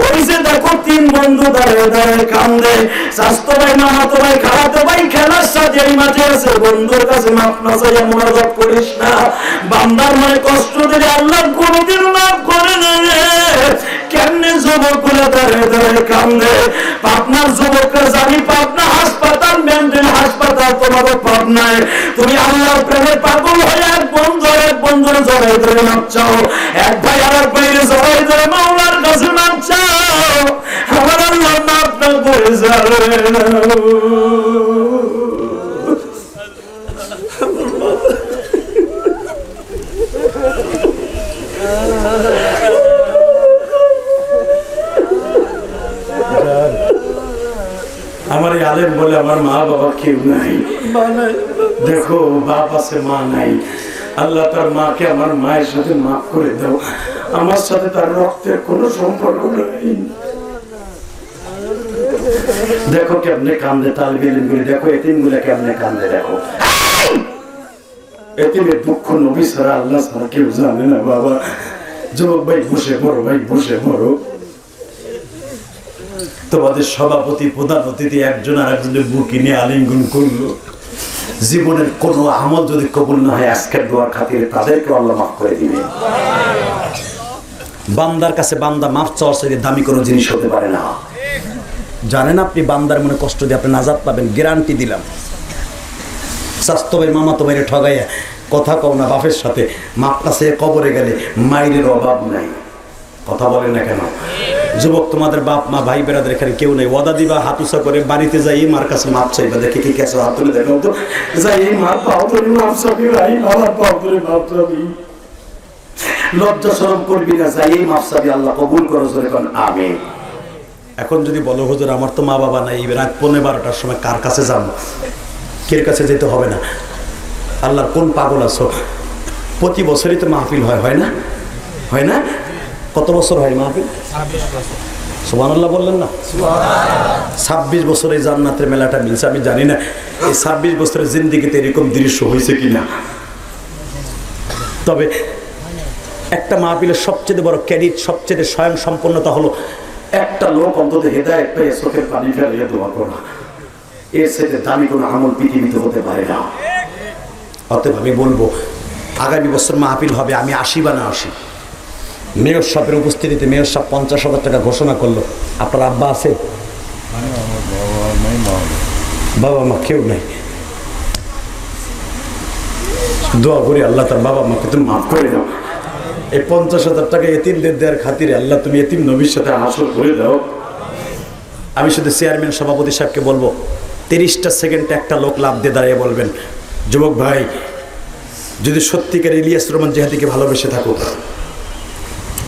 ওই যে দেখো 3 বন্ধু দাঁড়িয়ে দাঁড়িয়ে কান্দে, স্বাস্থ্য ভাই মামাতো ভাই খালাতো ভাই খেলার সাথে এই মাঠে আছে, বন্ধুর কাছে মাফ না চাইয়া মোনাজাত করিস না। বান্দার মনে কষ্ট দিলে আল্লাহ কোনোদিন মাফ করে না রে। কেমনে যুবক গুলো দাঁড়িয়ে দাঁড়িয়ে কান্দে। পাবনার যুবকরা জানি, পাবনা হাসপাতাল, মেন্টাল হাসপাতাল তোমাদের পাবনায়। তুমি আল্লাহর প্রেমের পাগল হয়ে এক বন্ধুর জড়াই ধরে মাপ চাও, এক ভাই আর এক ভাইয়ের জড়াই ধরে মাওলার কাছে মাপ চাও। আমার আল্লাহ মাফ না করে যাবে। আমার আলেম বলে আমার মা বাবা কেউ নাই, দেখো বাপ আছে মা নাই। আল্লাহ তার মাকে আমার মায়ের সাথে মাফ করে দাও, আমার সাথে তার রক্তের কোনো সম্পর্ক নাই। দেখো কেমনে কান্দে তালিবে ইলমগুলি, দেখো এতিমগুলা কেমনে কান্দে। দেখো এতিমের দুঃখ নবী ছাড়া আল্লাহ ছাড়া কেউ জানে না বাবা। যুবক ভাই বসে পড়ো, ভাই বসে পড়ো। তোমাদের সভাপতি প্রধান অতিথি একজন আর একজনের বুকে নিয়ে আলিঙ্গন করলো। জীবনের কোনো আমল যদি কবুল না হয় আজকের দোয়ার খাতিরে তাদেরকে আল্লাহ মাফ করে দিবে। বান্দার কাছে বান্দা মাফ চাওয়ার চাইতে দামি কোনো জিনিস হতে পারে না। জানেন আপনি বান্দার মনে কষ্ট দিয়ে আপনি নাজাত পাবেন, গ্যারান্টি দিলাম। স্বাস্থ্য ভাই মামাতো ভাইরে ঠগাইয়া কথা কও না বাপের সাথে, মাপ কাছে কবরে গেলে মায়ের অভাব নাই। কথা বলে না কেন? যুবক তোমাদের বাপ মা ভাই বেড়াদের এখানে কেউ নেই, ওয়াদা দিবা হাতুসা করে বাড়িতে যাই মার কাছে মাপ চাইবা। দেখে কি কেসো হাত তুলে দেখো তো, যাই মার পাও ধরে মাপ চাবি, ভাই বাবার পাও ধরে মাপ চাবি। লজ্জা শরম করবি না, যাই মাপ চাবি, আল্লাহ কবুল করো জোরে কোন আমিন। এখন যদি বলো হুজুর আমার তো মা বাবা নাই, রাত 11:30টার সময় কার কাছে যাবো? কের কাছে যেতে হবে না। আল্লাহর কোন পাগল আছো? প্রতি বছরই তো মাহফিল হয়, হয় না? হয় না? কত বছর হয় মাহফিল? সুবহানাল্লাহ বললেন না? 26 বছর এই জান্নাতের মেলাটা মিলছে। আমি জানি না এই 26 বছরের জিন্দেগিতে এরকম দৃশ্য হয়েছে কিনা। তবে একটা মাহফিলের সবচেয়ে বড় ক্রেডিট, সবচেয়ে স্বয়ং সম্পন্নতা হলো একটা লোক অন্তত হেদায়েত পেয়ে চোখের পানি ফেলে দোয়া করা। এর সাথে দামি কোনো আমল পৃথিবীতে হতে পারে না। অতএব আমি বলবো আগামী বছর মাহফিল হবে, আমি আসি বা না আসি। মেয়র সাহেবের উপস্থিতিতে মেয়র সাহেব 50,000 টাকা ঘোষণা করলো। আপনার আব্বা আছে? বাবা মা কেউ নাই। দোয়া করি আল্লাহ তার বাবা মাকে তুমি মাফ করে দাও। এই 50,000 টাকা এতিমদের দেওয়ার খাতিরে আল্লাহ তুমি এতিম নবীর সাথে হাসর করে দাও। আমি শুধু চেয়ারম্যান সভাপতি সাহেবকে বলবো 30টা সেকেন্ডে একটা লোক লাভ দিয়ে দাঁড়িয়ে বলবেন, যুবক ভাই যদি সত্যিকার ইলিয়াস রহমান জিহাদিকে ভালোবেসে থাকো,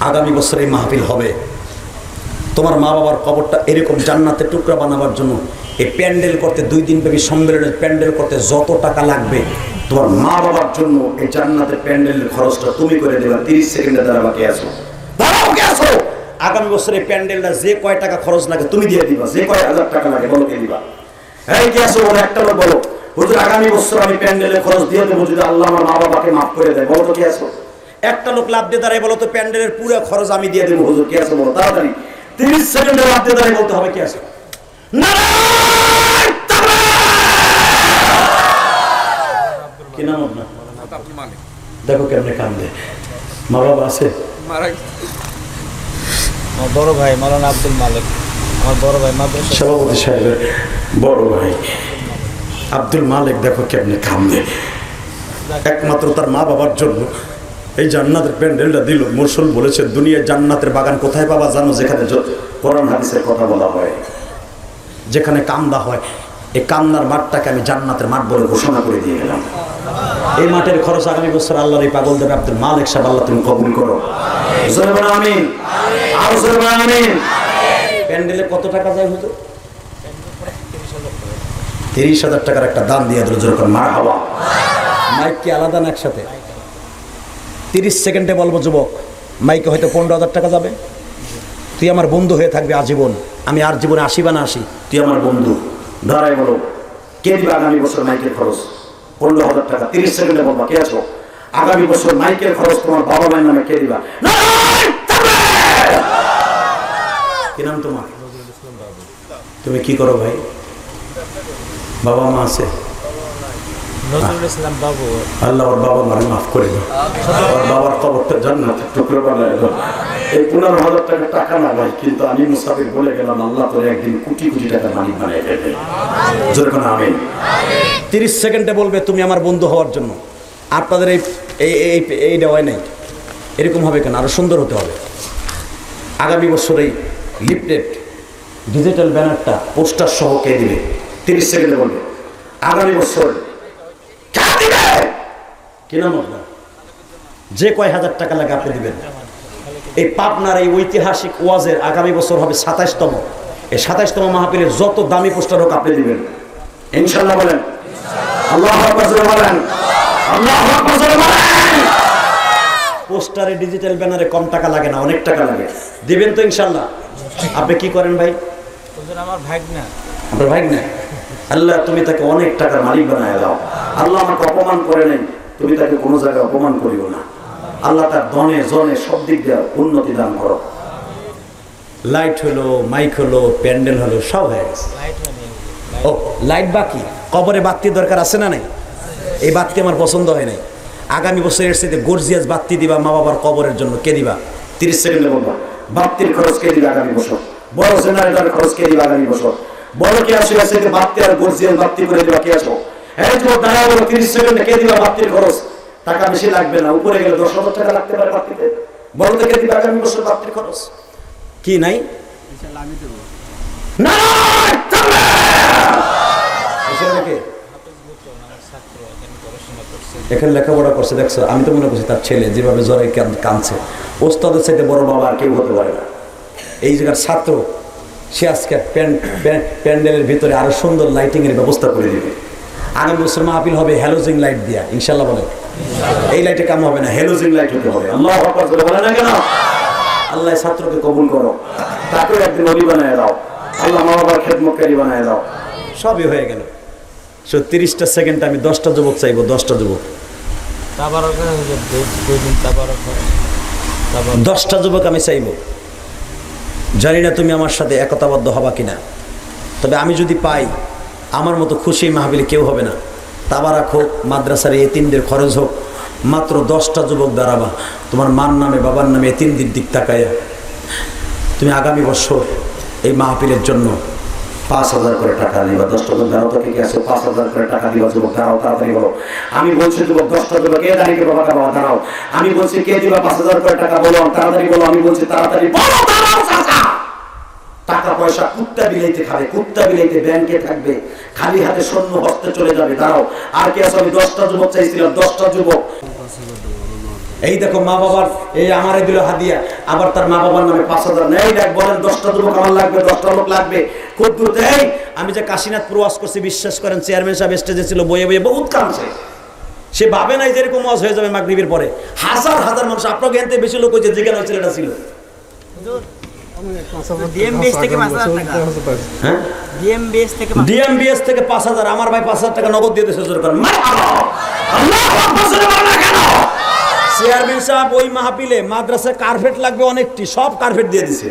আগামী বছর এই মাহফিল হবে। তোমার মা বাবার কবরটা এরকম জান্নাতের টুকরা বানাবার জন্য এই প্যান্ডেল করতে 2 দিন ব্যাপী সম্মেলনের প্যান্ডেল করতে যত টাকা লাগবে তোমার মা বাবার জন্য এই জান্নাতের প্যান্ডেলের খরচটা তুমি করে দেবা। 30 সেকেন্ডে দাঁড়াবা, কে আসো? দাঁড়াও, কে আসো? আগামী বছর এই প্যান্ডেলটা যে কয় টাকা খরচ লাগে তুমি দিয়ে দিবা, যে কয় হাজার টাকা লাগে বলো কে দিবা। এই কে আসো? বলো, একটা লোক বলো হুজুর আগামী বছর আমি প্যান্ডেলের খরচ দিয়ে দেবো যদি আল্লাহ আমার মা বাবাকে মাফ করে দেয়। বলো তো কে আসো? একটা লোক লাভ দিয়ে দাঁড়ায় বলো তো প্যান্ডেলের পুরো খরচ আমি দিয়ে দেবো হুজুর, কে আসো? বলো তাড়াতাড়ি, 30 সেকেন্ডে লাভ দিয়ে দাঁড়ায় বলতে হবে কে আসো। কি নাম আপনার? দেখো কেমনে কান্দে। মা বাবা আছে? বড় ভাই মাওলানা আব্দুল মালিক, আমার বড় ভাই মাদ্রাসা সভাপতি সাহেবের বড় ভাই আব্দুল মালিক, দেখো কেমনে কান্দে। একমাত্র তার মা বাবার জন্য এই জান্নাতের প্যান্ডেলটা দিল। মুরসুল বলেছে দুনিয়ার জান্নাতের বাগান কোথায় পাবা জানো? যেখানে কোরআন হাদিসের কথা বলা হয়, যেখানে কান্দা হয়। এই কান্নার মাঠটাকে আমি জান্নাতের মাঠ বলে ঘোষণা করে দিয়ে গেলাম। এই মাঠের খরচ আগামী বছর আল্লাহর এই পাগল দেবে আব্দুল মালিক সাহেব, আল্লাহ তুমি কবুল করো। আমিন। আর আমিন। প্যান্ডেলে কত টাকা যায় হুজুর? 30,000 টাকার একটা দান দিয়ে দিল যেরকম মারহাবা। মাইক কি আলাদা না একসাথে? 30 সেকেন্ডে বলবো যুবক, মাইকে হয়তো 15,000 টাকা যাবে। তুই আমার বন্ধু হয়ে থাকবি আজীবন। আমি আর জীবনে আসি বা না আসি, তুই আমার বন্ধু। দাঁড়ায় বলো কে দিবে আগামী বছর মাইকের খরচ? 15,000 টাকা। 30 সেকেন্ডে বলবা কে আছো? আগামী বছর মাইকের খরচ তোমার বাবা মায়ের নামে কে দিবা? কি নাম তোমার? তুমি কি করো ভাই? বাবা মা আছে? নজরুল ইসলাম বাবু। আল্লাহ ওর বাবা মারে মাফ করে দাও, ওর বাবার কবরটা জান্নাতের টুকরো বানায় দাও। এই 15,000 টাকা টাকা না ভাই, কিন্তু আমি মুসাফির বলে গেলাম আল্লাহ তোরে একদিন কোটি কোটি টাকা মালিক বানিয়ে দেবে। জোরে কোনো আমিন। 30 সেকেন্ডে বলবে তুমি আমার বন্ধু হওয়ার জন্য। আপনাদের এই দেওয়াই নাই, এরকম হবে কেন? আরো সুন্দর হতে হবে। আগামী বছর এই লিফলেট ডিজিটাল ব্যানারটা পোস্টার সহ কে দিবে? 30 সেকেন্ডে বলবে আগামী বছর কি নাম আপনার? যে কয় হাজার টাকা লাগে আপনি দিবেন। এই পাবনার এই ঐতিহাসিক ওয়াজের আগামী বছর হবে 27তম। এই 27তম মাহফিলের যত দামি পোস্টার হোক আপনি দিবেন ইনশাআল্লাহ। বলেন আল্লাহু আকবার, বলেন আল্লাহু আকবার, বলেন। পোস্টারে ডিজিটাল ব্যানারে কম টাকা লাগে না, অনেক টাকা লাগে। দিবেন তো ইনশাআল্লাহ? আপনি কি করেন ভাই? আমার ভাগনা। আপনার ভাগনা? আল্লাহ তুমি তাকে অনেক টাকার মালিক বানায় দাও। আল্লাহ আমাকে অপমান করে নেই, তুমি তাকে কোনো জায়গায় অপমান করিও না। আল্লাহ তার ধনে জনে সব দিক দিয়ে উন্নতি দান করো। লাইট হলো, মাইক হলো, প্যান্ডেল হলো, সব হয়ে গেছে। ও লাইট বাকি, কবরে বাতি দরকার আছে না নাই? এই বাতি আমার পছন্দ হয় নাই। আগামী বছর এর সাথে গর্জিয়াস বাতি দিবা মা বাবার কবরের জন্য। কে দিবা? 30 সেকেন্ডে বলবা বাতির খরচ কে দিবে আগামী বছর? বড় জেনারেটরের খরচ কে দিবে আগামী বছর? বড় কে আসে সেটা বাতি আর গর্জিয়াস বাতি করে দিবা কে আসো? এই তো দাঁড়া বলো 30 সেকেন্ডে কে দিবা বাতির খরচ? টাকা বেশি লাগবে না, উপরে গেলে 10,000 টাকা লাগতে পারে বাতিতে। বড় থেকে দিবা আগামী বছর বাতির খরচ? কি নাই? ইনশাআল্লাহ আমি দেব। না এখানে লেখাপড়া করছে দেখছো? আমি তো মনে করছি তার ছেলে যেভাবে জ্বরে কাঁদছে। ওস্তাদের সাথে বড় বাবা আর কেউ হতে পারে না। এই জায়গার ছাত্র সে আজকে প্যান্ডেলের ভিতরে আরো সুন্দর লাইটিং এর ব্যবস্থা করে দিবে। আগামী বছর মাহফিল হবে হ্যালোজিং লাইট দিয়া ইনশাআল্লাহ। বলে এই লাইটে কাম হবে না, হ্যালোজিং লাইট হতে হবে। আল্লাহু আকবার বলে না কেন? আল্লাহ ছাত্রকে কবুল করো, তাকে একদিন নবী বানায় দাও। আল্লাহ মা বাবার খেদমতকারী বানায় দাও। সবই হয়ে গেল। 30টা সেকেন্ড আমি 10টা যুবক চাইবো, 10টা যুবক। 10টা যুবক আমি চাইবো। জানি না তুমি আমার সাথে একতাবদ্ধ হবা কিনা, তবে আমি যদি পাই আমার মতো খুশি মাহফিলে কেউ হবে না। তাবারাক হোক, মাদ্রাসার এতিমদের খরচ হোক, মাত্র 10টা যুবক দাঁড়াবা। তোমার মার নামে বাবার নামে এতিমদের দিক তাকাইয়া তুমি আগামী বছর এই মাহফিলের জন্য 5,000 করে টাকা দিবা। 10টা যুবক দাঁড়াও, তো কে আছে? 5,000 করে টাকা দিবা। যুবক দাঁড়াও, তাড়াতাড়ি বলো। আমি বলছি যুবক 10টা যুবক কে দাঁড়িয়ে বাবা বাবা দাঁড়াও। আমি বলছি কে দিবা 5,000 করে টাকা বলো, তাড়াতাড়ি বলো। আমি বলছি তাড়াতাড়ি বলো, দাঁড়াও চাচা। টাকা পয়সা কুত্তা বিলাইতে খাবে, কুত্তা বিলাইতে ব্যাংকে থাকবে, খালি হাতে শূন্য হস্তে চলে যাবে। দাঁড়াও, আর কে আছে? আমি 10টা যুবক চাইছিলাম, 10টা যুবক। এই দেখো মা বাবার এই আমারে দিল হাদিয়া, আবার তার মা বাবার নামে 5,000 নেই। দেখ বলেন 10টা যুবক আমার লাগবে, 10টা লোক লাগবে খুব দ্রুত। এই আমি যে কাশীনাথপুর ওয়াজ করছি, বিশ্বাস করেন চেয়ারম্যান সাহেব স্টেজে ছিল, বইয়ে বইয়ে বহুত কাঁদছে। সে ভাবে নাই যে এরকম ওয়াজ হয়ে যাবে মাগরিবের পরে। হাজার হাজার মানুষ, আপনাকে এনতে বেশি লোক হয়েছে যেখানে ওই ছেলেটা ছিল। ডিএমবিএস থেকে 5,000, আমার ভাই 5,000 টাকা নগদ দিয়ে দিয়েছে। জোর করেন চেয়ারম্যান সাহেব ওই মাহফিলে মাদ্রাসায় কার্পেট লাগবে অনেকটি, সব কার্পেট দিয়ে দিছে।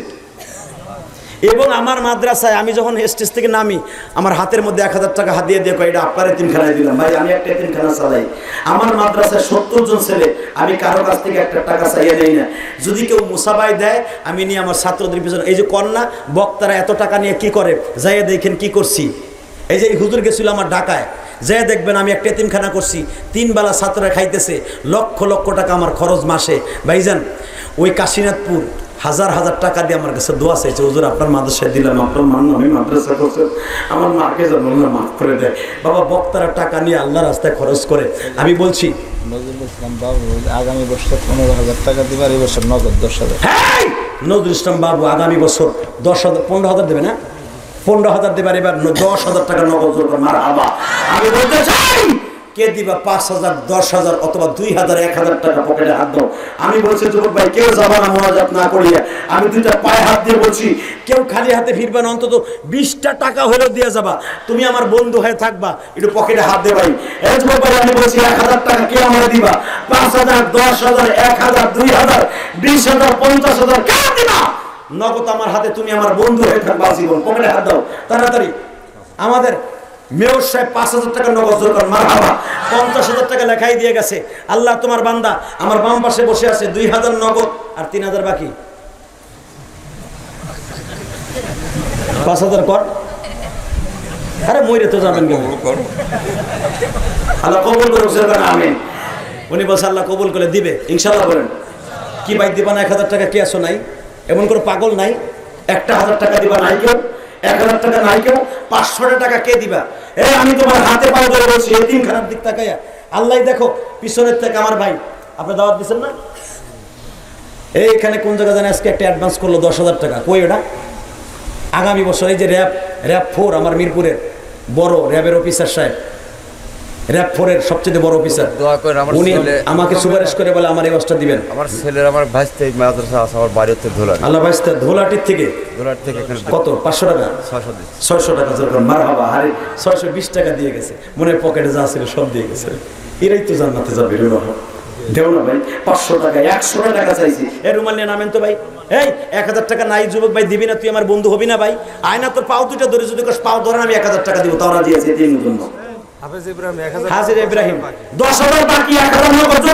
এবং আমার মাদ্রাসায় আমি যখন স্টেজ থেকে নামি, আমার হাতের মধ্যে 1,000 টাকা হাতিয়ে দিয়ে এটা আপনার এতিমখানায় দিলাম। ভাই আমি একটা এতিমখানা চালাই, আমার মাদ্রাসায় 70 জন ছেলে, আমি কারো কাছ থেকে একটা টাকা চাইয়ে নেই না। যদি কেউ মুসাবাই দেয় আমি নিয়ে আমার ছাত্রদের পিছনে, এই যে কন্যা বক্তারা এত টাকা নিয়ে কি করে যাইয়ে দেখেন কি করছি। এই যে হুজুর গেছিল আমার ঢাকায়, যে দেখবেন আমি একটা এতিমখানা করছি, 3 বেলা ছাত্ররা খাইতেছে, লক্ষ লক্ষ টাকা আমার খরচ মাসে। ভাইজান ওই কাশীনাথপুর হাজার হাজার টাকা দিয়ে আমার কাছে দোয়া চাইছে, হুজুর আপনার মাদ্রাসায় দিলাম, আপনার মান আমি মাদ্রাসা করছেন, আমার মাকে যেন আল্লাহ মাফ করে দেয়। বাবা বক্তারা টাকা নিয়ে আল্লাহ রাস্তায় খরচ করে। আমি বলছি নজরুল ইসলাম বাবু আগামী বছর 15,000 টাকা দিবার, এই বছর নগদ 10,000। হ্যাঁ নজরুল ইসলাম বাবু আগামী বছর 10,000 15,000 দেবে না? 15,000 দেবার, এবার 10,000 টাকা নগদ। মারহাবা। আমি বলতে চাই কে দিবা 5,000, 10,000 অথবা 2,000, 1,000 টাকা পকেটে হাত দাও। আমি বলছি যুবক ভাই কেউ যাবা না মোনাজাত না করিয়া। আমি 2টা পায়ে হাত দিয়ে বলছি কেউ খালি হাতে ফিরবে না, অন্তত 20টা টাকা হলেও দিয়ে যাবা। তুমি আমার বন্ধু হয়ে থাকবা, একটু পকেটে হাত দে ভাই। এই যুবক ভাই আমি বলছি 1,000 টাকা কে আমার দিবা? 5,000, 10,000, 1,000, 2,000, 20,000, 50,000 কে দিবা? নগদ আমার হাতে, তুমি আমার বন্ধু হয়ে থাকবা জীবন। পকেটে হাত দাও তাড়াতাড়ি। আমাদের মেয়র সাহেব 5,000 টাকা নগদ দরকার, মারহাবা। 50,000 টাকা লেখাই দিয়ে গেছে। আল্লাহ তোমার বান্দা আমার বাম পাশে বসে আছে, 2,000 নগদ আর 3,000 বাকি। 5,000 কর। আরে মইরে তো যাবেন কেন? আল্লাহ কবুল করুক, আমিন। উনি বলছে আল্লাহ কবুল করে দিবে ইনশাআল্লাহ। বলেন কি ভাই দিবা না? 1,000 টাকা কি আসো নাই? এমন করে পাগল নাই? 1,000 টাকা দিবা নাই কেউ? 1,000 টাকা নাই কেউ? 500 টাকা কে দিবা? আমি তোমার হাতে পায়ে ধরে বলছি, এতিম খারাপ দিক তাকাইয়া আল্লাহ দেখো পিছনের থেকে। আমার ভাই আপনি দাওয়াত দিচ্ছেন না? এইখানে কোন জায়গা জানে আজকে একটা অ্যাডভান্স করলো 10,000 টাকা। কই ওটা? আগামী বছর এই যে র্যাব 4 আমার মিরপুরের বড় র্যাবের অফিসার সাহেব, র্যাব 4-এর সবচেয়ে বড় অফিসার, উনি আমাকে সুপারিশ করে বলে আমার এই অবস্থা দিবেন। আমার ছেলের আমার ভাইস্তে মাদ্রাসা আছে আমার বাড়ির থেকে ধোলাটি। আল্লাহ ভাইস্তে ধোলাটির থেকে এখানে কত? 500 টাকা 600 টাকা যখন মারহাবা। আরে 620 টাকা দিয়ে গেছে, মনে পকেটে যা ছিল সব দিয়ে গেছে। এরাই তো জান্নাতে যাবে। দেও না ভাই 500 টাকা, 100 টাকা চাইছি। রুমাল নিয়ে নামেন তো ভাই। 1,000 টাকা নাই যুবক ভাই, দিবি না? তুই আমার বন্ধু হবি না ভাই? আয়না তোর পাও দুটো ধরে, যদি পাও ধরেন আমি 1,000 টাকা দিব। তাও রাজি আছে তিন জন্য। হাজির ইব্রাহিম 10,000 বাকি, 1,000 নগদ।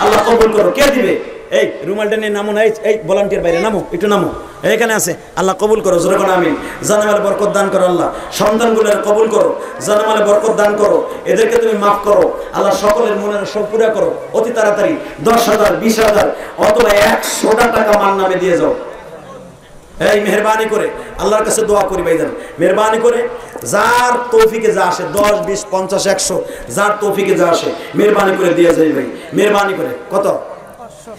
আল্লাহ কবুল করো। কে দিবে? এই রুমালটা নিয়ে নামো না। এই ভলান্টিয়ার বাইরে নামো, একটু নামো। এখানে আছে। আল্লাহ কবুল করো, জোরে বলো আমিন। জানামালে বরকত দান করো আল্লাহ। সন্তানগুলোর কবুল করো, জানামালে বরকত দান করো। এদেরকে তুমি মাফ করো আল্লাহ। সকলের মনের সব পুরা করো অতি তাড়াতাড়ি। 10,000, 20,000 অথবা 100 টাকা মান নামে দিয়ে যাও। মেহরবানি করে আল্লাহর কাছে দোয়া করি ভাইজান, মেহরবানি করে যার তৌফিকে যা আসে, 10, 20, 50, 100 যার তৌফিকে যা আসে মেহরবানি করে দিয়ে যাই ভাই। মেহরবানি করে কত?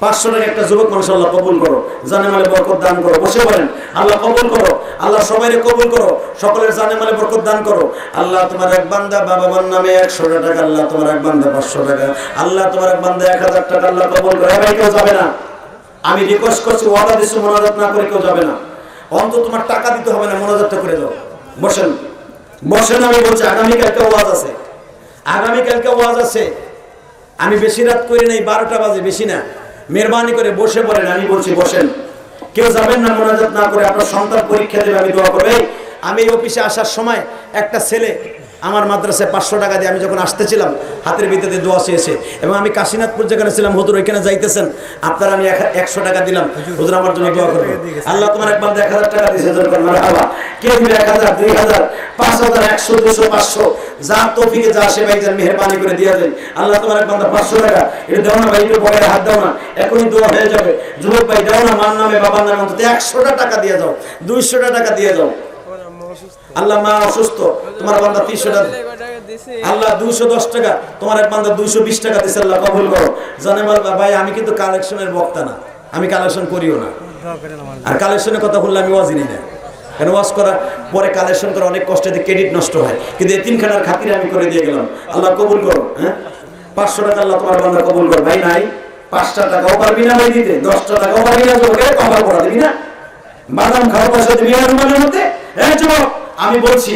500 টাকা একটা যুবক মানুষ আল্লাহ কবুল করো, জানে মালে বরকত দান করো। বসে বলেন আল্লাহ কবুল করো, আল্লাহ সবাইকে কবুল করো, সকলের জানে মালে বরকত দান করো। আল্লাহ তোমার এক বান্দা বাবার নামে 100 টাকা, আল্লাহ তোমার এক বান্দা 500 টাকা, আল্লাহ তোমার এক বান্দা 1,000 টাকা, আল্লাহ কবুল করো। ভাই কেউ যাবে না, আমি রিকোয়েস্ট করছি, ওয়াদা দিচ্ছি মোনাজাত না করে কেউ যাবে না। অন্তত তোমার টাকা দিতে হবে না, মোনাজাতটা করে দাও। বসেন বসেন, আমি বলছি আগামীকালকে ওয়াজ আছে, আগামীকালকে ওয়াজ আছে। আমি বেশি রাত করি নাই, 12টা বাজে, বেশি না। মেহরবানি করে বসে পড়েন, আমি বলছি বসেন। কেউ যাবেন না মোনাজাত না করে। আপনার সন্তান পরীক্ষা দেবে, আমি দোয়া করবো। আমি এই অফিসে আসার সময় একটা ছেলে আমার মাদ্রাসায় 500 টাকা দিয়ে, আমি যখন আসতেছিলাম হাতের ভিতরে দোয়া চেয়েছে। এবং আমি কাশীনাথপুর যেখানে ছিলাম, হুজুর ওইখানে যাইতেছেন, আপনারা আমি 100 টাকা দিলাম, হুজুর আমার জন্য দোয়া করবেন। আল্লাহ তোমার এক বান্দা 1,000 টাকা দিয়েছে, মারহাবা। কে দিবে? 1,000, 2,000, 5,000, 100, 200, 500 যা তৌফিকে যা আসে ভাইজান মেহরবানি করে দিয়ে দেন। আল্লাহ তোমার এক বান্দা 500 টাকা, এটা দাও না ভাই, একটু পকেটে হাত দাও না, এখনই দোয়া হয়ে যাবে। যুবক ভাই দাও না, মার নামে বাবার নামে অন্তত 100 টাকা দিয়ে যাও, 200 টাকা দিয়ে যাও। আল্লাহ মা অসুস্থ, তোমার বান্দা 300 টাকা, আল্লাহ 210 টাকা, তোমার এক বান্দা 220 টাকা দিছে, আল্লাহ কবুল করো। জানে ভাই আমি কিন্তু কালেকশনের বক্তা না, আমি কালেকশন করিও না। আর কালেকশনের কথা বললে আমি ওয়াজই নিই না, কেন ওয়াজ করার পরে কালেকশন করে অনেক কষ্টে ক্রেডিট নষ্ট হয়। কিন্তু এতিমখানার খাতিরে আমি করে দিয়ে গেলাম, আল্লাহ কবুল করো। 500 টাকা আল্লাহ তোমার বান্দা কবুল করো। ভাই নাই 5টা টাকাও পারবি না ভাই দিতে, 10টা টাকাও পারবি না, তোকে কভার করা দিবি না, বাদাম খাওয়া পয়সা দিবি না রুমালের মধ্যে। যুবক আমি বলছি,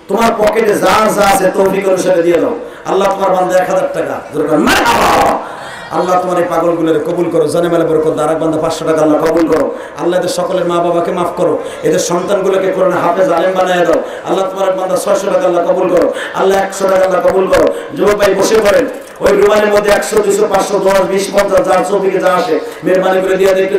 তোমার পকেটে যা যা আছে তৌফিক অনুসারে দিয়ে দাও। আল্লাহ তোমার বান্দা 1,000 টাকা, আল্লাহ তোমার এই পাগলগুলোরে কবুল করো, জানে মালে বরকত। আর এক বান্দা 500 টাকা, আল্লাহ কবুল করো। আল্লাহ এদের সকলের মা বাবাকে মাফ করো, এদের সন্তানগুলোকে কোরআনে হাফেজ আলেম বানায় দাও। আল্লাহ তোমার এক বান্দা 600 টাকা, আল্লাহ কবুল করো। আল্লাহ 100 টাকা, আল্লাহ কবুল করো। যুবক ভাই বসে পড়েন, ওই রুমালের মধ্যে 100, 200, 500, 10, 20, 50 যার তৌফিকে যা আসে মেহরবানি করে দিয়ে দেখতে।